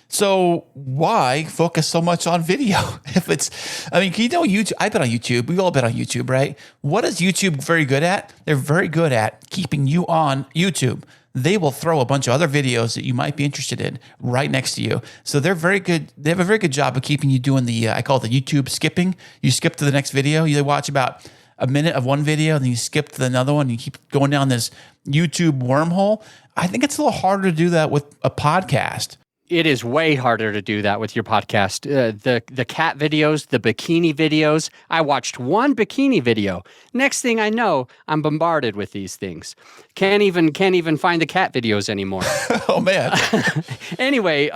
So why focus so much on video? YouTube, I've been on YouTube. We've all been on YouTube, right? What is YouTube very good at? They're very good at keeping you on YouTube. They will throw a bunch of other videos that you might be interested in right next to you. So they're very good. They have a very good job of keeping you doing I call it the YouTube skipping. You skip to the next video. You watch about a minute of one video, and then you skip to another one. And you keep going down this YouTube wormhole. I think it's a little harder to do that with a podcast. It is way harder to do that with your podcast. The cat videos, the bikini videos. I watched one bikini video. Next thing I know, I'm bombarded with these things. Can't even find the cat videos anymore. Oh man. Anyway,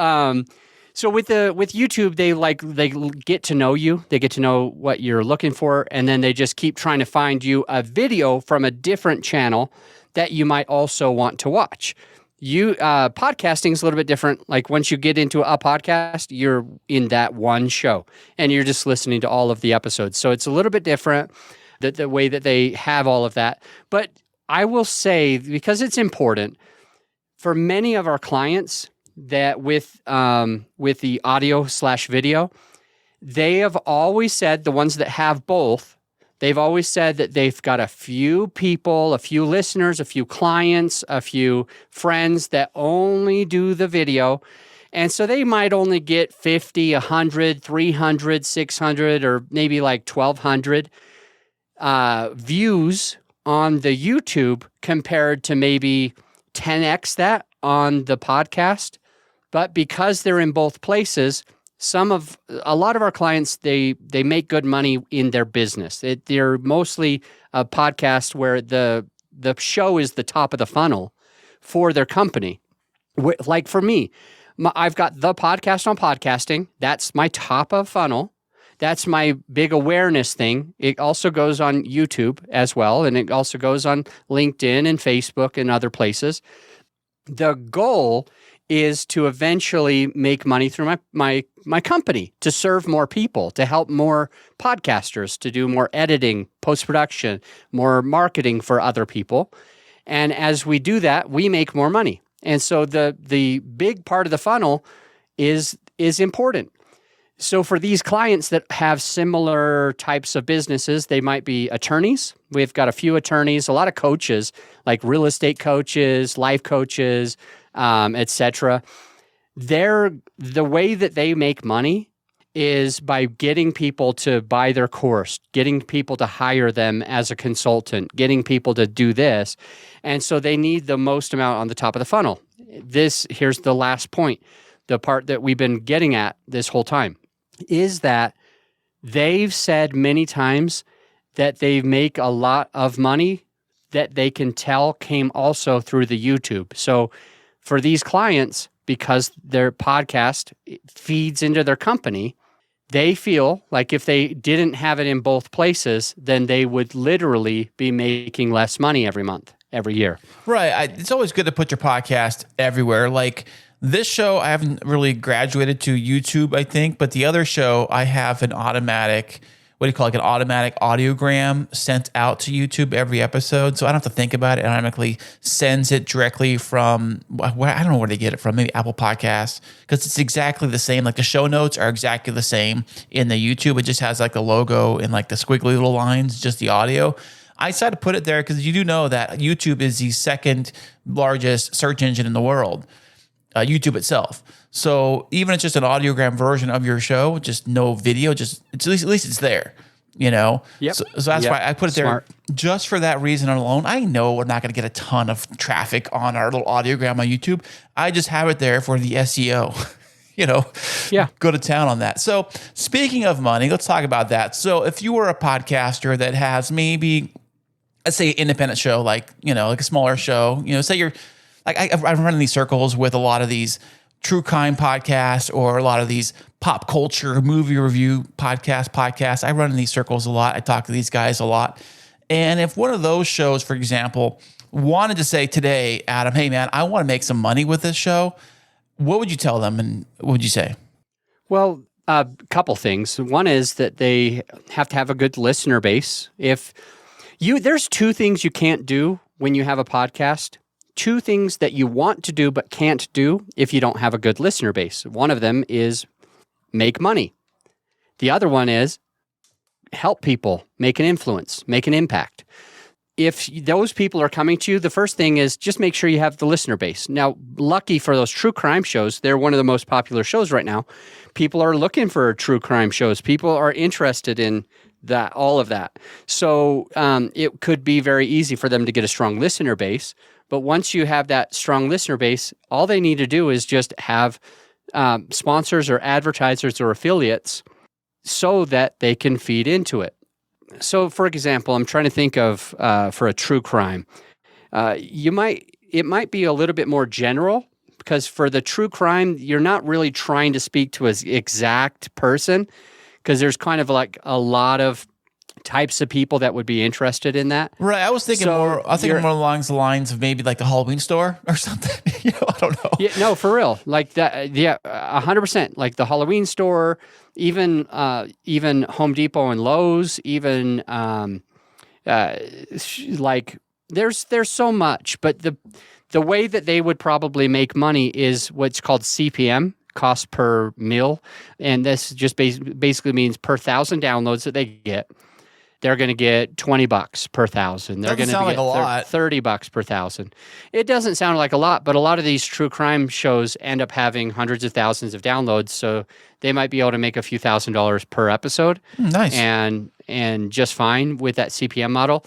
so with YouTube, they get to know you. They get to know what you're looking for, and then they just keep trying to find you a video from a different channel that you might also want to watch. Podcasting is a little bit different. Like once you get into a podcast, you're in that one show and you're just listening to all of the episodes. So it's a little bit different, the way that they have all of that. But I will say, because it's important for many of our clients that with the audio/video, they have always said, the ones that have both, they've always said that they've got a few people, a few listeners, a few clients, a few friends that only do the video. And so they might only get 50, 100, 300, 600, or maybe like 1,200 views on the YouTube compared to maybe 10x that on the podcast. But because they're in both places, a lot of our clients, they make good money in their business. They're mostly a podcast where the show is the top of the funnel for their company. Like for me, I've got the podcast on podcasting. That's my top of funnel. That's my big awareness thing. It also goes on YouTube as well, and it also goes on LinkedIn and Facebook and other places. The goal is to eventually make money through my company, to serve more people, to help more podcasters, to do more editing, post-production, more marketing for other people. And as we do that, we make more money. And so the big part of the funnel is important. So for these clients that have similar types of businesses, they might be attorneys. We've got a few attorneys, a lot of coaches, like real estate coaches, life coaches, etc. The way that they make money is by getting people to buy their course, getting people to hire them as a consultant, getting people to do this. And so they need the most amount on the top of the funnel. Here's the last point, the part that we've been getting at this whole time, is that they've said many times that they make a lot of money that they can tell came also through the YouTube. So for these clients, because their podcast feeds into their company, they feel like if they didn't have it in both places, then they would literally be making less money every month, every year. Right. It's always good to put your podcast everywhere. Like This show, I haven't really graduated to YouTube, I think, but the other show, I have an automatic, what do you call it, like an automatic audiogram sent out to YouTube every episode. So I don't have to think about it. It automatically sends it directly from, where I don't know where they get it from, maybe Apple Podcasts, because it's exactly the same. Like the show notes are exactly the same in the YouTube. It just has like the logo and like the squiggly little lines, just the audio. I decided to put it there because you do know that YouTube is the second largest search engine in the world. YouTube itself. So even if it's just an audiogram version of your show, just no video, just at least it's there, you know? Yep. So that's why I put it Smart. there just for that reason alone. I know we're not going to get a ton of traffic on our little audiogram on YouTube. I just have it there for the SEO, you know? Yeah. Go to town on that. So speaking of money, let's talk about that. So if you were a podcaster that has maybe, let's say, an independent show, like, you know, like a smaller show, you know, say you're, like I'm running these circles with a lot of these true crime podcasts or a lot of these pop culture movie review podcasts. I run in these circles a lot. I talk to these guys a lot. And if one of those shows, for example, wanted to say today, Adam, hey man, I want to make some money with this show, what would you tell them and what would you say? Well, a couple things. One is that they have to have a good listener base. There's two things you can't do when you have a podcast. Two things that you want to do but can't do if you don't have a good listener base. One of them is make money. The other one is help people, make an influence, make an impact. If those people are coming to you, the first thing is just make sure you have the listener base. Now, lucky for those true crime shows, they're one of the most popular shows right now. People are looking for true crime shows. People are interested in that, all of that. So it could be very easy for them to get a strong listener base. But once you have that strong listener base, all they need to do is just have sponsors or advertisers or affiliates so that they can feed into it. So, for example, I'm trying to think of for a true crime. It might be a little bit more general because for the true crime, you're not really trying to speak to an exact person because there's kind of like a lot of types of people that would be interested in that. Right. I was thinking more along the lines of maybe like the Halloween store or something. You know, I don't know. Yeah, no, for real. Like that. Yeah, 100%. Like the Halloween store, even Home Depot and Lowe's, even like there's so much. But the way that they would probably make money is what's called CPM, cost per mil, and this just basically means per 1,000 downloads that they get. They're going to get $20 per 1,000. They're going to get $30 per 1,000. It doesn't sound like a lot, but a lot of these true crime shows end up having hundreds of thousands of downloads, so they might be able to make a few $1,000s per episode. Nice. And just fine with that CPM model.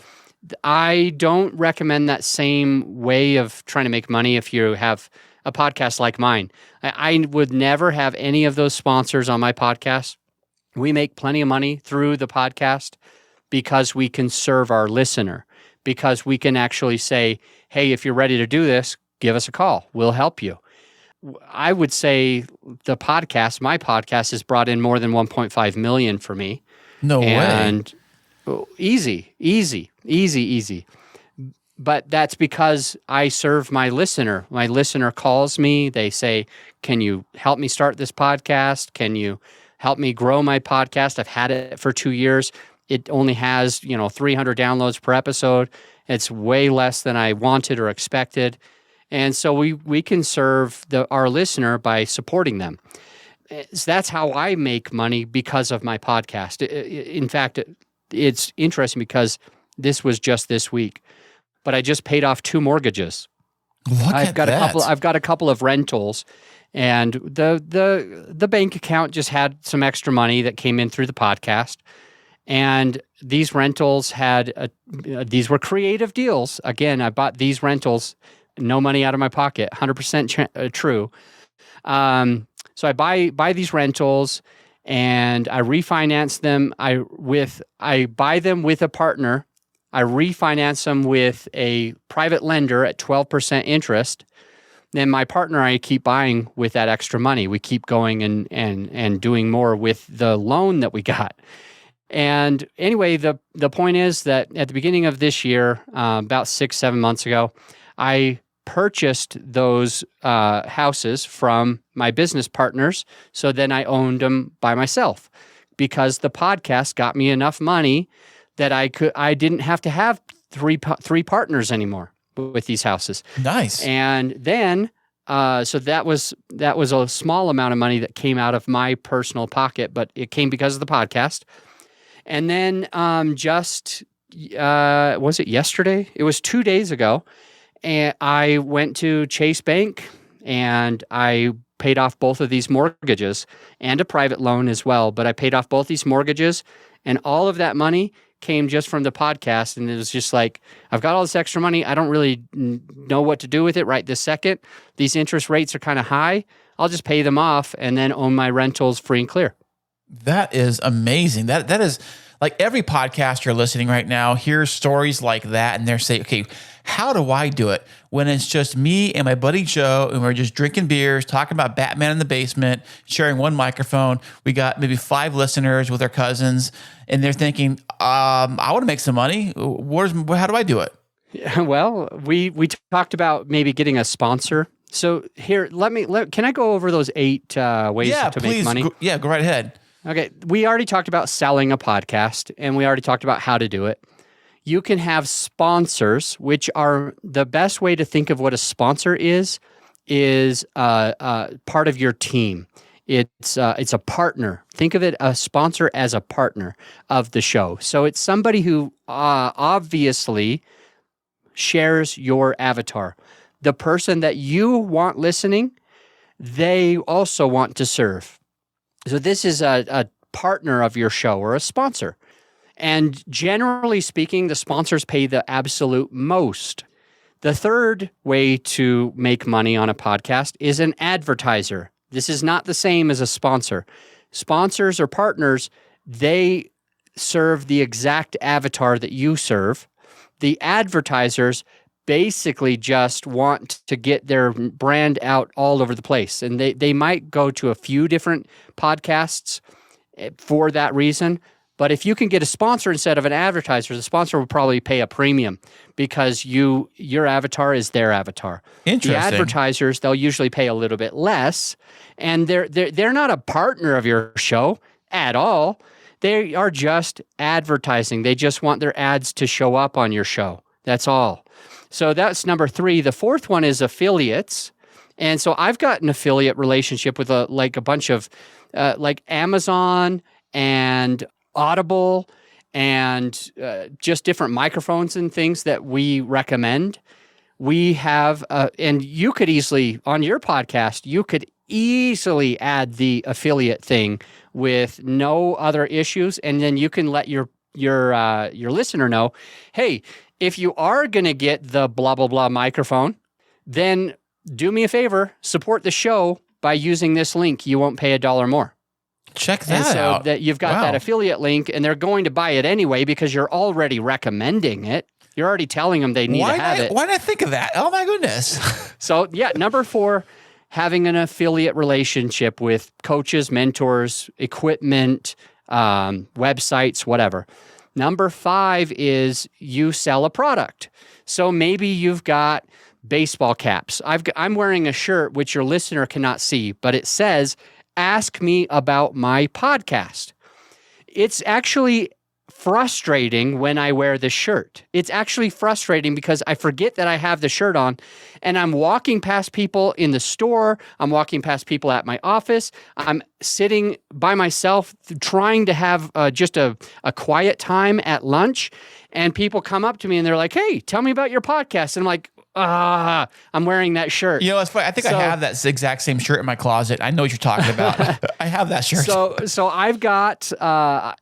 I don't recommend that same way of trying to make money if you have a podcast like mine. I would never have any of those sponsors on my podcast. We make plenty of money through the podcast because we can serve our listener, because we can actually say, hey, if you're ready to do this, give us a call. We'll help you. I would say my podcast has brought in more than 1.5 million for me. No way. And easy. But that's because I serve my listener. My listener calls me. They say, can you help me start this podcast? Can you help me grow my podcast? I've had it for 2 years. It only has, 300 downloads per episode. It's way less than I wanted or expected. And so we can serve our listener by supporting them. So that's how I make money because of my podcast. In fact, it's interesting because this was just this week, but I just paid off 2 mortgages. I've got a couple of rentals, and the bank account just had some extra money that came in through the podcast. And these rentals these were creative deals. Again, I bought these rentals, no money out of my pocket, 100% true. So I buy these rentals and I refinance them. I buy them with a partner. I refinance them with a private lender at 12% interest. Then my partner and I keep buying with that extra money. We keep going and doing more with the loan that we got. And anyway, the point is that at the beginning of this year, about 6-7 months ago, I purchased those houses from my business partners. So then I owned them by myself because the podcast got me enough money that I didn't have to have three partners anymore with these houses. Nice. And then so that was a small amount of money that came out of my personal pocket, but it came because of the podcast. And then was it yesterday? It was 2 days ago. And I went to Chase Bank and I paid off both of these mortgages and a private loan as well. But I paid off both these mortgages, and all of that money came just from the podcast. And it was just like, I've got all this extra money. I don't really know what to do with it right this second. These interest rates are kind of high. I'll just pay them off and then own my rentals free and clear. That is amazing. That is like every podcaster listening right now hears stories like that, and they're saying, okay, how do I do it when it's just me and my buddy Joe and we're just drinking beers, talking about Batman in the basement, sharing one microphone. We got maybe 5 listeners with our cousins, and they're thinking, I want to make some money. How do I do it? Yeah, well, we talked about maybe getting a sponsor. So here, can I go over those 8 ways to make money? Go right ahead. Okay, we already talked about selling a podcast, and we already talked about how to do it. You can have sponsors, which are the best way to think of what a sponsor is part of your team. It's a partner. Think of it, a sponsor as a partner of the show. So it's somebody who obviously shares your avatar. The person that you want listening, they also want to serve. So this is a partner of your show or a sponsor. And generally speaking, the sponsors pay the absolute most. The third way to make money on a podcast is an advertiser. This is not the same as a sponsor. Sponsors or partners, they serve the exact avatar that you serve. The advertisers basically just want to get their brand out all over the place. And they might go to a few different podcasts for that reason. But if you can get a sponsor instead of an advertiser, the sponsor will probably pay a premium because your avatar is their avatar. Interesting. The advertisers, they'll usually pay a little bit less, and they're not a partner of your show at all. They are just advertising. They just want their ads to show up on your show. That's all. So that's number 3. The fourth one is affiliates. And so I've got an affiliate relationship with a bunch of like Amazon and Audible and just different microphones and things that we recommend. We have, and you could easily, on your podcast, you could easily add the affiliate thing with no other issues. And then you can let your listener know, hey, if you are going to get the blah, blah, blah microphone, then do me a favor, support the show by using this link. You won't pay $1 more. Check that and so out. That you've got that affiliate link, and they're going to buy it anyway because you're already recommending it. You're already telling them they need to have it. Why did I think of that? Oh my goodness. So yeah, number 4, having an affiliate relationship with coaches, mentors, equipment, websites, whatever. Number 5 is you sell a product. So maybe you've got baseball caps. I'm wearing a shirt which your listener cannot see, but it says, "Ask me about my podcast." It's actually frustrating when I wear the shirt. It's actually frustrating because I forget that I have the shirt on, and I'm walking past people in the store. I'm walking past people at my office. I'm sitting by myself trying to have just a quiet time at lunch, and people come up to me and they're like, "Hey, tell me about your podcast." And I'm like, I'm wearing that shirt. You know, it's funny. I think I have that exact same shirt in my closet. I know what you're talking about. I have that shirt. So I've got, I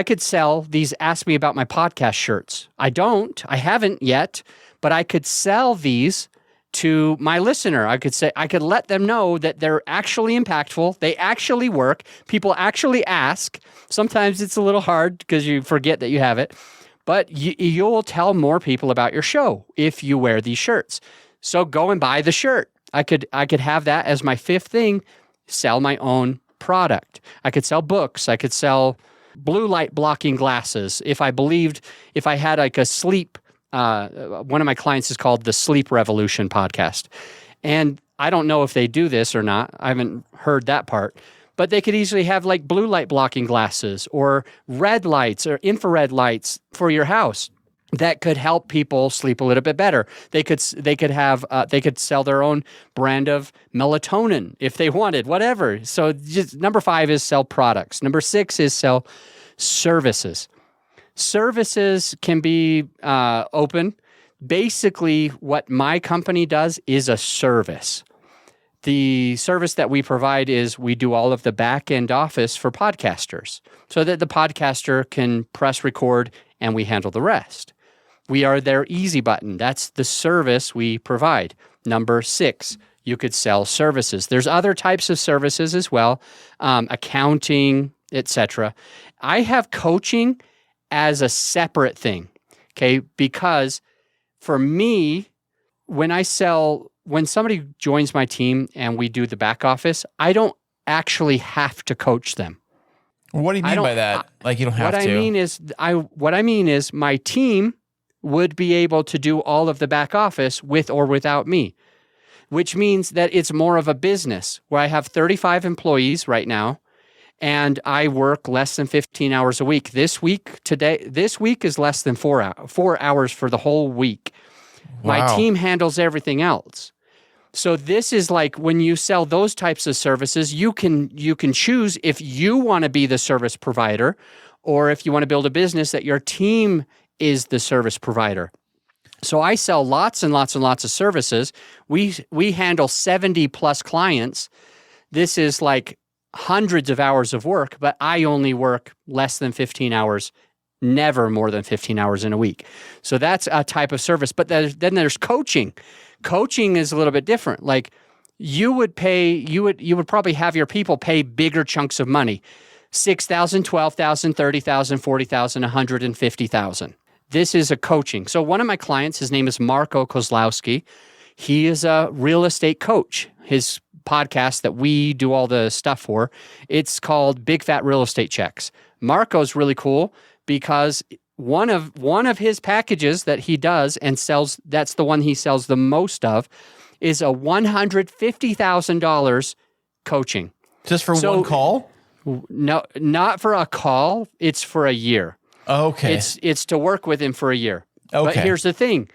could sell these Ask Me About My Podcast shirts. I haven't yet, but I could sell these to my listener. I could let them know that they're actually impactful. They actually work. People actually ask. Sometimes it's a little hard because you forget that you have it. But you'll tell more people about your show if you wear these shirts. So go and buy the shirt. I could have that as my 5th thing, sell my own product. I could sell books. I could sell blue light blocking glasses. If I had like a sleep one of my clients is called the Sleep Revolution podcast. And I don't know if they do this or not. I haven't heard that part. But they could easily have like blue light blocking glasses or red lights or infrared lights for your house that could help people sleep a little bit better. They could sell their own brand of melatonin if they wanted, whatever. So just, number 5 is sell products. Number 6 is sell services. Services can be open. Basically, what my company does is a service. The service that we provide is we do all of the back-end office for podcasters so that the podcaster can press record and we handle the rest. We are their easy button. That's the service we provide. Number 6, you could sell services. There's other types of services as well, accounting, etc. I have coaching as a separate thing, okay? Because for me, when somebody joins my team and we do the back office, I don't actually have to coach them. What do you mean by that? Like you don't have to? What I mean is my team would be able to do all of the back office with or without me, which means that it's more of a business where I have 35 employees right now and I work less than 15 hours a week. This week is less than 4 hours for the whole week. Wow. My team handles everything else. So this is like when you sell those types of services, you can choose if you want to be the service provider or if you want to build a business that your team is the service provider. So I sell lots and lots and lots of services. We handle 70 plus clients. This is like hundreds of hours of work, but I only work less than 15 hours, never more than 15 hours in a week. So that's a type of service. But then there's coaching. Coaching is a little bit different. Like you would probably have your people pay bigger chunks of money, $6,000, $12,000, $30,000, $40,000, $150,000. This is a coaching. So one of my clients, his name is Marco Kozlowski. He is a real estate coach. His podcast that we do all the stuff for, it's called Big Fat Real Estate Checks. Marco's really cool because one of his packages that he does and sells, that's the one he sells the most of, is a $150,000 coaching. Just for one call? No, not for a call. It's for a year. Okay. It's to work with him for a year. Okay. But here's the thing.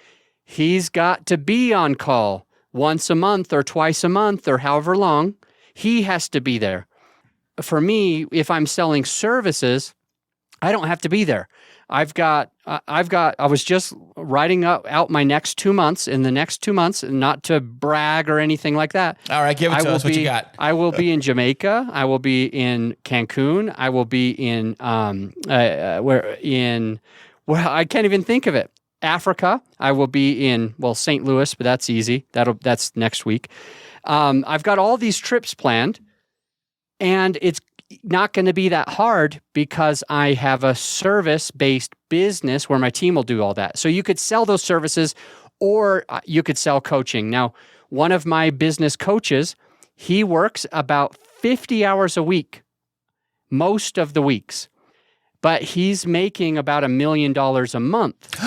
He's got to be on call once a month or twice a month or however long. He has to be there. For me, if I'm selling services, I don't have to be there. I was just writing out my next 2 months. In the next 2 months, not to brag or anything like that. All right, give it to us. What you got? I will be in Jamaica. I will be in Cancun. I will be in where I can't even think of it. Africa. I will be in St. Louis, but that's easy. That's next week. I've got all these trips planned, and it's not going to be that hard because I have a service-based business where my team will do all that. So you could sell those services or you could sell coaching. Now, one of my business coaches, he works about 50 hours a week, most of the weeks, but he's making about $1 million a month.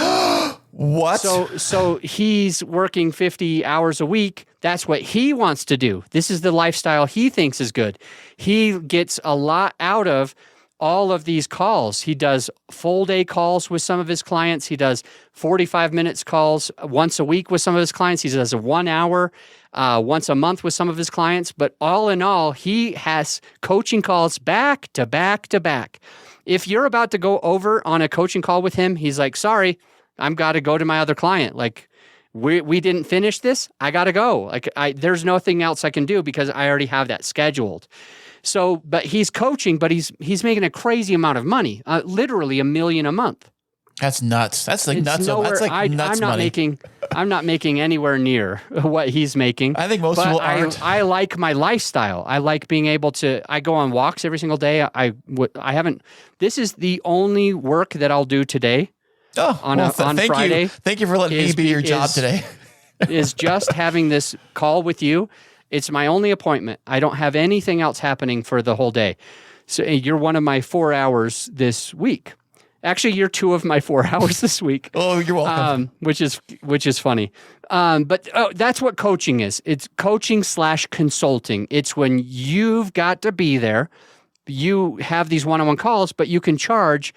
What? So he's working 50 hours a week. That's what he wants to do. This is the lifestyle he thinks is good. He gets a lot out of all of these calls. He does full day calls with some of his clients. He does 45 minutes calls once a week with some of his clients. He does a 1 hour once a month with some of his clients. But all in all, he has coaching calls back to back to back. If you're about to go over on a coaching call with him, he's like, sorry, I've got to go to my other client. Like, we didn't finish this. I got to go. Like, there's nothing else I can do because I already have that scheduled. So, but he's coaching, but he's making a crazy amount of money, literally $1 million a month. That's nuts. That's like nuts. That's like nuts money. I'm not making anywhere near what he's making. I think most people aren't. I like my lifestyle. I like being able to. I go on walks every single day. I haven't. This is the only work that I'll do today. Oh, on Friday. Thank you for letting me be your job today. Is just having this call with you. It's my only appointment. I don't have anything else happening for the whole day. So you're one of my 4 hours this week. Actually, you're 2 of my 4 hours this week. Oh, you're welcome. Which is funny. But that's what coaching is. It's coaching/consulting. It's when you've got to be there. You have these one-on-one calls, but you can charge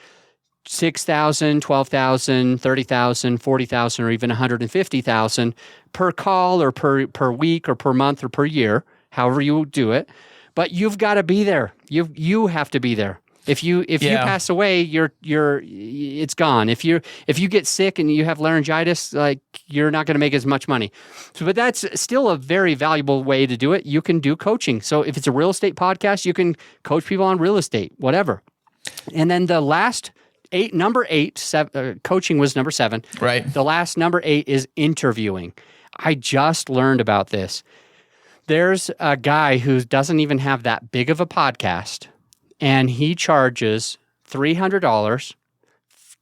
$6,000, $12,000, $30,000, $40,000, or even $150,000 per call, or per week, or per month, or per year, however you do it. But you've got to be there. You have to be there. If you pass away, it's gone. If you get sick and you have laryngitis, like, you're not going to make as much money. So, but that's still a very valuable way to do it. You can do coaching. So if it's a real estate podcast, you can coach people on real estate, whatever. And then the last number 8, coaching was number 7. Right. The last number 8 is interviewing. I just learned about this. There's a guy who doesn't even have that big of a podcast, and he charges $300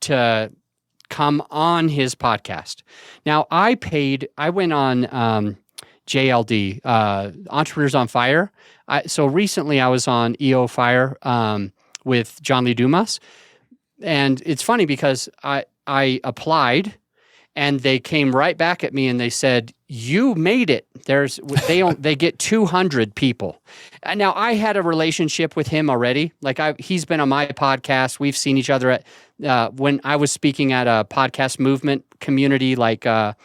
to come on his podcast. Now, I went on JLD, Entrepreneurs on Fire. So recently I was on EO Fire with John Lee Dumas. And it's funny because I applied, and they came right back at me and they said, "You made it." They get 200 people. And now, I had a relationship with him already. Like, he's been on my podcast. We've seen each other at when I was speaking at a podcast movement community event,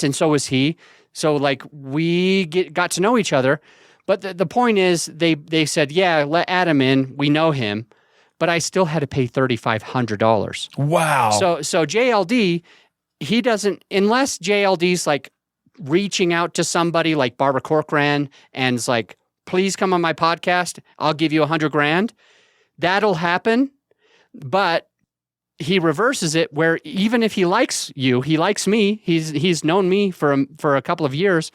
and so was he. So, like, we got to know each other. But the point is, they said, "Yeah, let Adam in. We know him." But I still had to pay $3,500. Wow. So JLD, he doesn't, unless JLD's like reaching out to somebody like Barbara Corcoran and is like, "Please come on my podcast. I'll give you $100,000. That'll happen. But he reverses it where even if he likes you, he likes me. He's known me for a couple of years.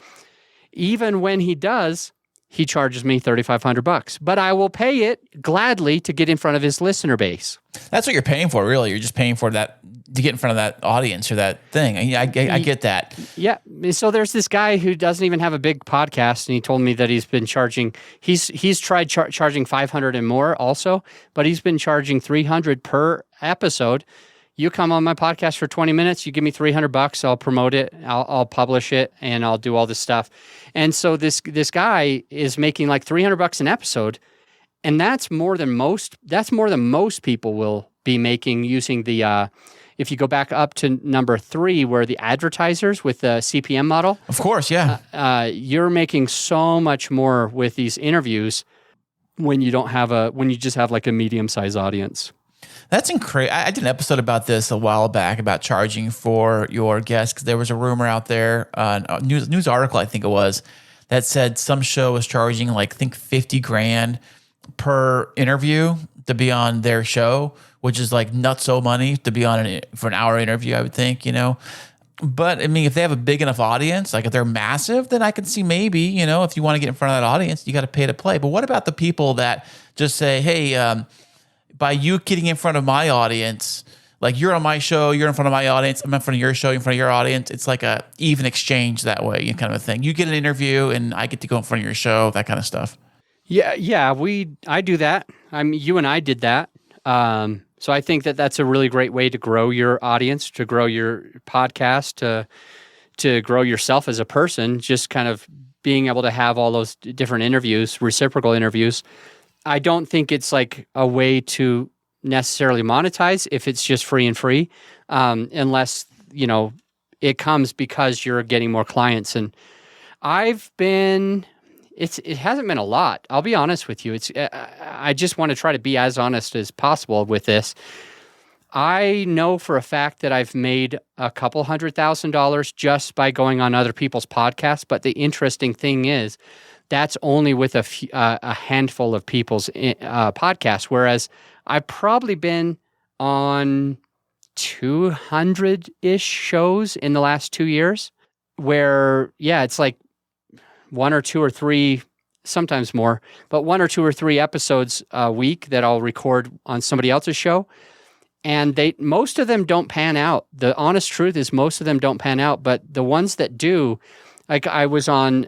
Even when he does, he charges me $3,500, but I will pay it gladly to get in front of his listener base. That's what you're paying for, really. You're just paying for that to get in front of that audience or that thing. I get that. Yeah. So there's this guy who doesn't even have a big podcast, and he told me that he's been charging. He's tried charging $500 and more also, but he's been charging $300 per episode. You come on my podcast for 20 minutes, you give me $300, I'll promote it, I'll publish it, and I'll do all this stuff. And so this guy is making like $300 an episode, and that's more than most people will be making using the if you go back up to number 3, where the advertisers with the CPM model. Of course, yeah. You're making so much more with these interviews when you just have like a medium-sized audience. That's incredible. I did an episode about this a while back about charging for your guests, because there was a rumor out there, a news article I think it was, that said some show was charging like, I think $50,000 per interview to be on their show, which is like nutso money to be on for an hour interview, I would think, But I mean, if they have a big enough audience, like if they're massive, then I can see maybe, if you want to get in front of that audience, you got to pay to play. But what about the people that just say, "Hey, by you getting in front of my audience, like you're on my show, you're in front of my audience, I'm in front of your show, in front of your audience." It's like a even exchange that way, kind of a thing. You get an interview and I get to go in front of your show, that kind of stuff. Yeah, I do that. You and I did that. So I think that that's a really great way to grow your audience, to grow your podcast, to grow yourself as a person, just kind of being able to have all those different interviews, reciprocal interviews. I don't think it's like a way to necessarily monetize if it's just free, unless, it comes because you're getting more clients. And it hasn't been a lot. I'll be honest with you. I just want to try to be as honest as possible with this. I know for a fact that I've made a couple $100,000 just by going on other people's podcasts. But the interesting thing is, that's only with a handful of people's podcasts, whereas I've probably been on 200-ish shows in the last 2 years, where, it's like 1 or 2 or 3, sometimes more, but 1 or 2 or 3 episodes a week that I'll record on somebody else's show. And most of them don't pan out. The honest truth is most of them don't pan out, but the ones that do, like I was on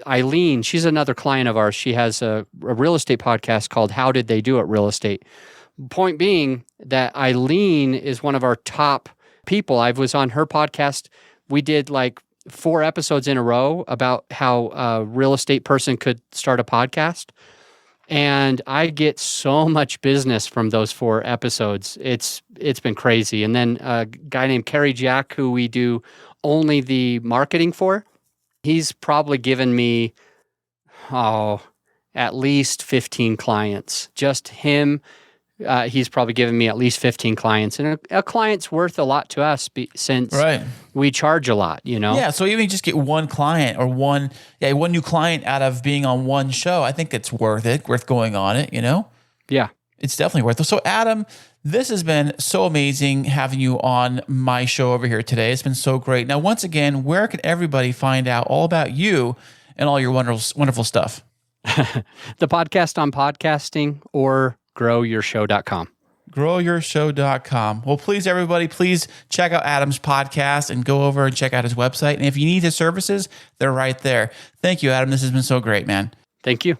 Eileen. She's another client of ours. She has a real estate podcast called How Did They Do It Real Estate Point being that Eileen is one of our top people. I was on her podcast. We did like 4 episodes in a row about how a real estate person could start a podcast. And I get so much business from those 4 episodes. It's been crazy. And then a guy named Kerry Jack, who we do only the marketing for, he's probably given me, at least 15 clients. Just him, he's probably given me at least 15 clients. And a client's worth a lot to us since we charge a lot, you know? Yeah, so even just get one client or one new client out of being on one show, I think it's worth going on it, you know? Yeah. It's definitely worth it. So Adam, this has been so amazing having you on my show over here today. It's been so great. Now, once again, where can everybody find out all about you and all your wonderful stuff? The podcast on podcasting or growyourshow.com. Growyourshow.com. Well, please, everybody, please check out Adam's podcast and go over and check out his website. And if you need his services, they're right there. Thank you, Adam. This has been so great, man. Thank you.